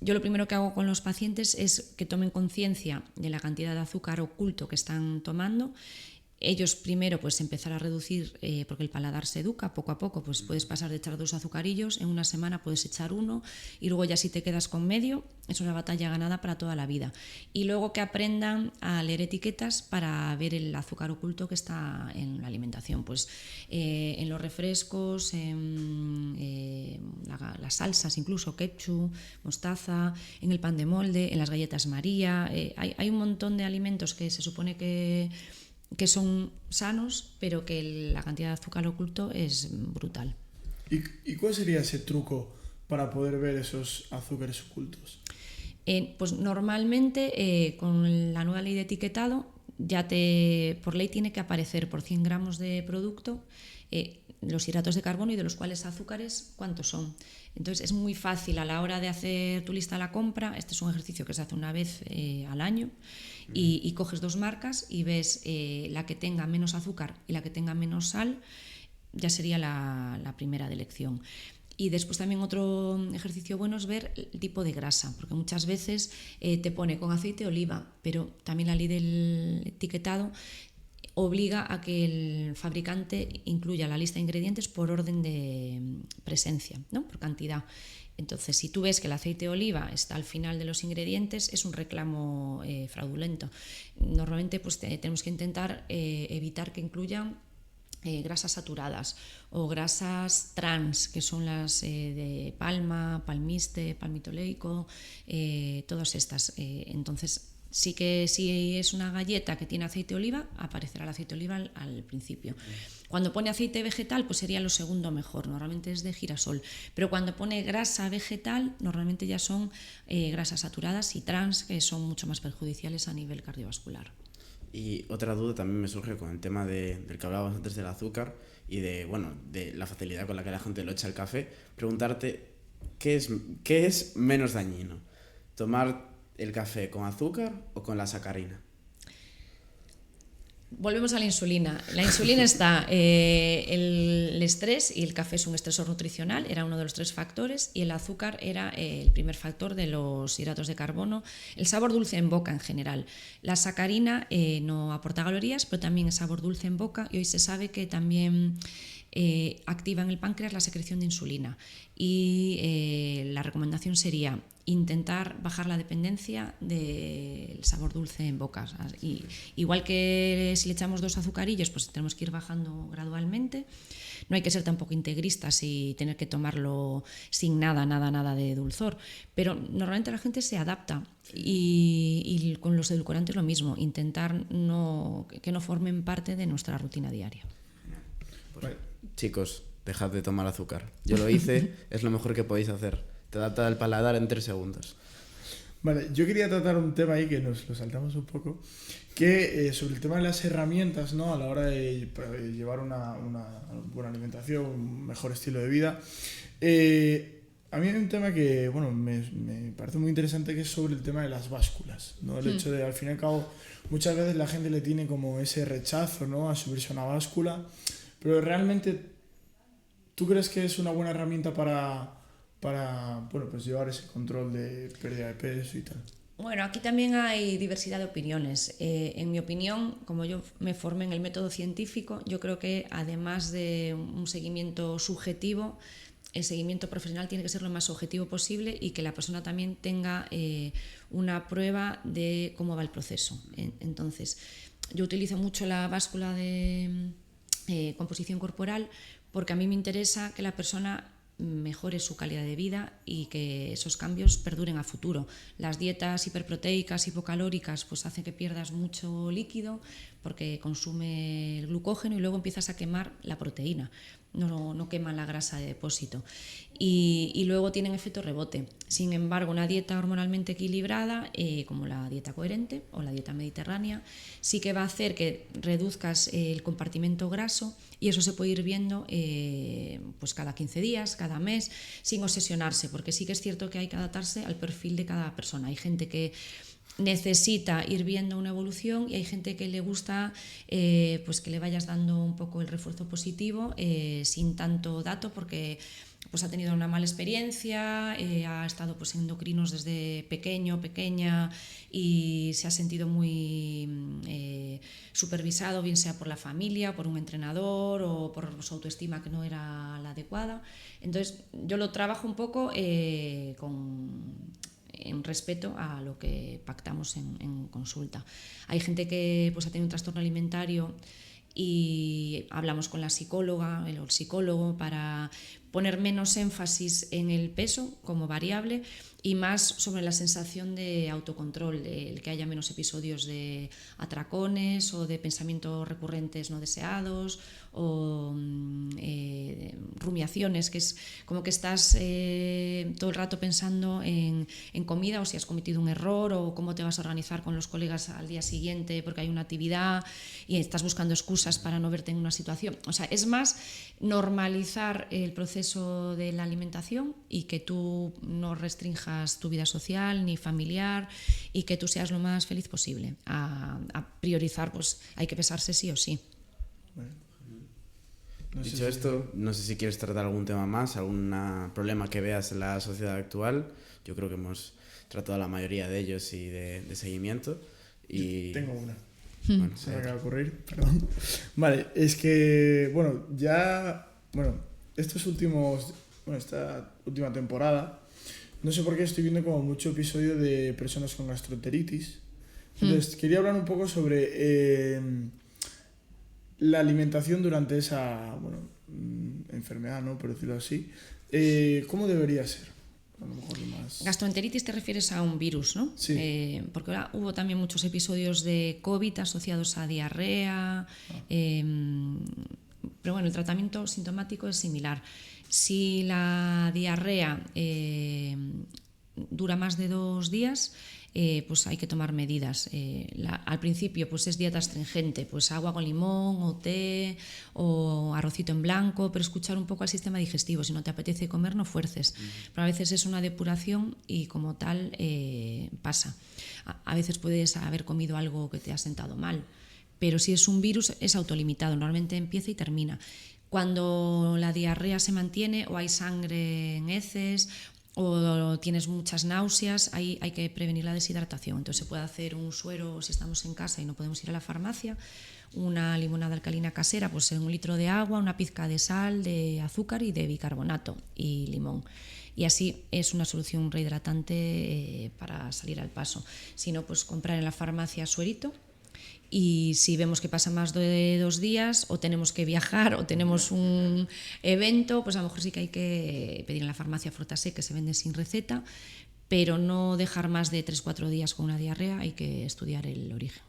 Speaker 1: yo lo primero que hago con los pacientes es que tomen conciencia de la cantidad de azúcar oculto que están tomando. Ellos primero pues empezar a reducir, porque el paladar se educa poco a poco, pues puedes pasar de echar 2 azucarillos, en una semana puedes echar 1 y luego ya si te quedas con medio es una batalla ganada para toda la vida. Y luego que aprendan a leer etiquetas para ver el azúcar oculto que está en la alimentación, pues en los refrescos, en las salsas, incluso ketchup, mostaza, en el pan de molde, en las galletas María, hay un montón de alimentos que se supone que son sanos, pero que la cantidad de azúcar oculto es brutal.
Speaker 3: ¿Y cuál sería ese truco para poder ver esos azúcares ocultos?
Speaker 1: Pues normalmente con la nueva ley de etiquetado ya por ley tiene que aparecer por 100 gramos de producto los hidratos de carbono y de los cuales azúcares cuántos son. Entonces es muy fácil a la hora de hacer tu lista de la compra. Este es un ejercicio que se hace una vez al año y coges 2 marcas y ves la que tenga menos azúcar y la que tenga menos sal, ya sería la primera de elección. Y después también otro ejercicio bueno es ver el tipo de grasa, porque muchas veces te pone con aceite de oliva, pero también la ley del etiquetado obliga a que el fabricante incluya la lista de ingredientes por orden de presencia, ¿no? Por cantidad. Entonces, si tú ves que el aceite de oliva está al final de los ingredientes, es un reclamo fraudulento. Normalmente pues, tenemos que intentar evitar que incluyan grasas saturadas o grasas trans, que son las de palma, palmiste, palmitoleico, todas estas. Entonces, sí que si es una galleta que tiene aceite de oliva, aparecerá el aceite de oliva al principio. Cuando pone aceite vegetal, pues sería lo segundo mejor, normalmente es de girasol. Pero cuando pone grasa vegetal, normalmente ya son grasas saturadas y trans, que son mucho más perjudiciales a nivel cardiovascular.
Speaker 2: Y otra duda también me surge con el tema del que hablábamos antes del azúcar y de la facilidad con la que la gente lo echa al café. Preguntarte, ¿qué es menos dañino? ¿Tomar el café con azúcar o con la sacarina?
Speaker 1: Volvemos a la insulina. La insulina está el estrés, y el café es un estresor nutricional, era uno de los 3 factores, y el azúcar era el primer factor de los hidratos de carbono. El sabor dulce en boca en general. La sacarina no aporta calorías, pero también es sabor dulce en boca, y hoy se sabe que también activa en el páncreas la secreción de insulina. Y la recomendación sería intentar bajar la dependencia del sabor dulce en boca. Y, igual que si le echamos 2 azucarillos, pues tenemos que ir bajando gradualmente. No hay que ser tampoco integristas y tener que tomarlo sin nada de dulzor. Pero normalmente la gente se adapta y con los edulcorantes lo mismo, intentar que no formen parte de nuestra rutina diaria.
Speaker 2: Pues, chicos, dejad de tomar azúcar. Yo lo hice, es lo mejor que podéis hacer. Te adapta el paladar en 3 segundos.
Speaker 3: Vale, yo quería tratar un tema ahí que nos lo saltamos un poco, que sobre el tema de las herramientas, ¿no? A la hora de llevar una buena alimentación, un mejor estilo de vida. A mí hay un tema que bueno, me parece muy interesante, que es sobre el tema de las básculas, ¿no? El hecho de, al fin y al cabo, muchas veces la gente le tiene como ese rechazo, ¿no? A subirse a una báscula, pero realmente, ¿tú crees que es una buena herramienta para bueno, pues llevar ese control de pérdida de peso y tal?
Speaker 1: Bueno, aquí también hay diversidad de opiniones. En mi opinión, como yo me formé en el método científico, yo creo que además de un seguimiento subjetivo, el seguimiento profesional tiene que ser lo más objetivo posible y que la persona también tenga una prueba de cómo va el proceso. Entonces, yo utilizo mucho la báscula de composición corporal porque a mí me interesa que la persona mejore su calidad de vida y que esos cambios perduren a futuro. Las dietas hiperproteicas, hipocalóricas, pues hacen que pierdas mucho líquido porque consume el glucógeno y luego empiezas a quemar la proteína. No queman la grasa de depósito y luego tienen efecto rebote. Sin embargo, una dieta hormonalmente equilibrada, como la dieta coherente o la dieta mediterránea, sí que va a hacer que reduzcas el compartimento graso y eso se puede ir viendo pues cada 15 días, cada mes, sin obsesionarse, porque sí que es cierto que hay que adaptarse al perfil de cada persona. Hay gente que necesita ir viendo una evolución y hay gente que le gusta pues que le vayas dando un poco el refuerzo positivo sin tanto dato porque pues ha tenido una mala experiencia, ha estado pues en endocrinos desde pequeña y se ha sentido muy supervisado, bien sea por la familia, por un entrenador o por su autoestima que no era la adecuada. Entonces yo lo trabajo un poco en respeto a lo que pactamos en consulta. Hay gente que pues, ha tenido un trastorno alimentario y hablamos con la psicóloga, el psicólogo, para poner menos énfasis en el peso como variable y más sobre la sensación de autocontrol, el que haya menos episodios de atracones o de pensamientos recurrentes no deseados o rumiaciones, que es como que estás todo el rato pensando en comida o si has cometido un error o cómo te vas a organizar con los colegas al día siguiente porque hay una actividad y estás buscando excusas para no verte en una situación. O sea, es más normalizar el proceso de la alimentación y que tú no restrinjas tu vida social ni familiar y que tú seas lo más feliz posible. A priorizar, pues hay que pesarse sí o sí.
Speaker 3: Bueno,
Speaker 2: Dicho esto, no sé si quieres tratar algún tema más, algún problema que veas en la sociedad actual. Yo creo que hemos tratado la mayoría de ellos y de seguimiento. Y
Speaker 3: tengo una.
Speaker 2: Bueno,
Speaker 3: Se me acaba de ocurrir, perdón. Vale, es que, esta última temporada, no sé por qué estoy viendo como mucho episodio de personas con gastroenteritis. Entonces, quería hablar un poco sobre la alimentación durante esa enfermedad, ¿no? Por decirlo así. ¿Cómo debería ser? A lo mejor más...
Speaker 1: Gastroenteritis te refieres a un virus, ¿no?
Speaker 3: Sí.
Speaker 1: Porque ahora hubo también muchos episodios de COVID asociados a diarrea, pero bueno, el tratamiento sintomático es similar. Si la diarrea dura más de 2 días, pues hay que tomar medidas. Al principio pues es dieta astringente, pues agua con limón o té o arrocito en blanco, pero escuchar un poco al sistema digestivo. Si no te apetece comer, no fuerces. Pero a veces es una depuración y como tal pasa. A veces puedes haber comido algo que te ha sentado mal, pero si es un virus es autolimitado, normalmente empieza y termina. Cuando la diarrea se mantiene o hay sangre en heces o tienes muchas náuseas, ahí hay que prevenir la deshidratación. Entonces se puede hacer un suero si estamos en casa y no podemos ir a la farmacia, una limonada alcalina casera, pues en 1 litro de agua, una pizca de sal, de azúcar y de bicarbonato y limón. Y así es una solución rehidratante para salir al paso. Si no, pues comprar en la farmacia suerito. Y si vemos que pasa más de 2 días o tenemos que viajar o tenemos un evento, pues a lo mejor sí que hay que pedir en la farmacia Frotase, que se vende sin receta, pero no dejar más de 3-4 días con una diarrea, hay que estudiar el origen.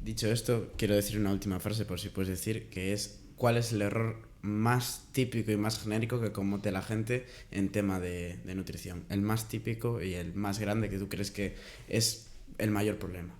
Speaker 2: Dicho esto, quiero decir una última frase, por si puedes decir, que es: ¿cuál es el error más típico y más genérico que comete la gente en tema de nutrición? El más típico y el más grande que tú crees que es el mayor problema.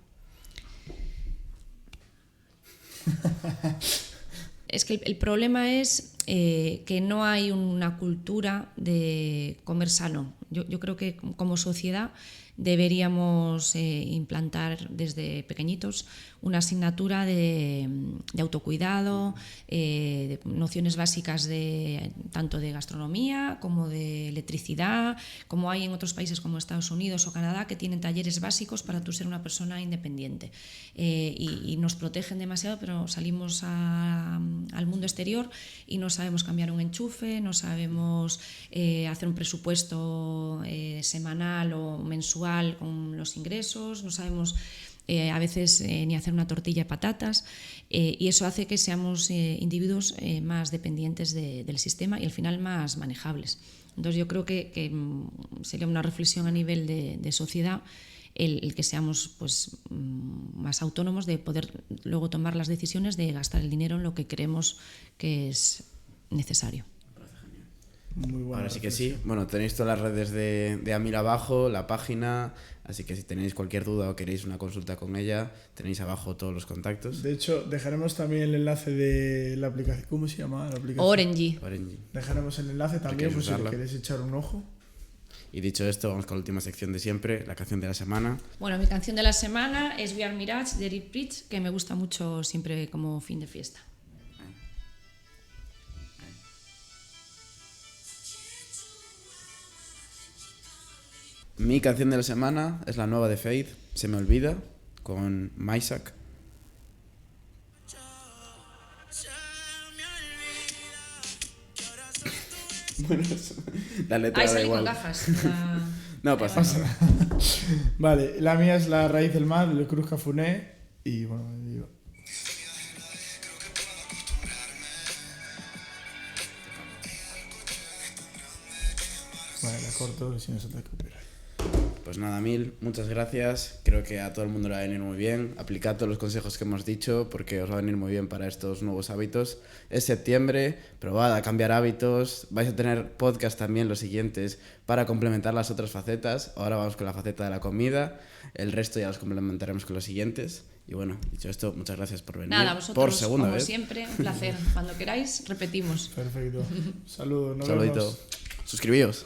Speaker 1: Es que el problema es que no hay una cultura de comer sano. Yo creo que como sociedad deberíamos implantar desde pequeñitos una asignatura de autocuidado, de nociones básicas tanto de gastronomía como de electricidad, como hay en otros países como Estados Unidos o Canadá, que tienen talleres básicos para tú ser una persona independiente. Y nos protegen demasiado, pero salimos al mundo exterior y no sabemos cambiar un enchufe, no sabemos hacer un presupuesto semanal o mensual con los ingresos, no sabemos a veces ni hacer una tortilla de patatas, y eso hace que seamos individuos más dependientes del sistema y al final más manejables. Entonces yo creo que sería una reflexión a nivel de sociedad el que seamos pues, más autónomos, de poder luego tomar las decisiones de gastar el dinero en lo que creemos que es necesario.
Speaker 3: Muy buena
Speaker 2: Ahora sí que
Speaker 3: reflexión.
Speaker 2: sí. Bueno, tenéis todas las redes de Amil abajo, la página, así que si tenéis cualquier duda o queréis una consulta con ella, tenéis abajo todos los contactos.
Speaker 3: De hecho, dejaremos también el enlace de la aplicación. ¿Cómo se llama la aplicación?
Speaker 1: Orenji.
Speaker 2: Orenji.
Speaker 3: Dejaremos el enlace también,
Speaker 2: queréis
Speaker 3: pues si le
Speaker 2: usarla.
Speaker 3: queréis echar un ojo.
Speaker 2: Y dicho esto, vamos con la última sección de siempre, la canción de la semana.
Speaker 1: Bueno, mi canción de la semana es We Are Mirage de Eric Pritch, que me gusta mucho siempre como fin de fiesta.
Speaker 2: Mi canción de la semana es la nueva de Faith, Se me olvida, con Maisak. Bueno, la letra
Speaker 1: Ahí
Speaker 2: da
Speaker 1: salí con
Speaker 2: igual.
Speaker 1: gafas.
Speaker 2: No pasa nada.
Speaker 3: Vale, la mía es La raíz del mal, Le Cruz Cafuné. Y bueno, digo. Vale, la corto si no se te copyright.
Speaker 2: Pues nada, Mil, muchas gracias. Creo que a todo el mundo le va a venir muy bien. Aplicad todos los consejos que hemos dicho porque os va a venir muy bien para estos nuevos hábitos. Es septiembre, probad a cambiar hábitos. Vais a tener podcast también los siguientes para complementar las otras facetas. Ahora vamos con la faceta de la comida. El resto ya los complementaremos con los siguientes. Y bueno, dicho esto, muchas gracias por venir.
Speaker 1: Nada, vosotros,
Speaker 2: por segunda
Speaker 1: como
Speaker 2: vez.
Speaker 1: siempre, un placer. Cuando queráis, repetimos.
Speaker 3: Perfecto. Saludos, nos
Speaker 2: Saludito.
Speaker 3: vemos.
Speaker 2: Suscribíos.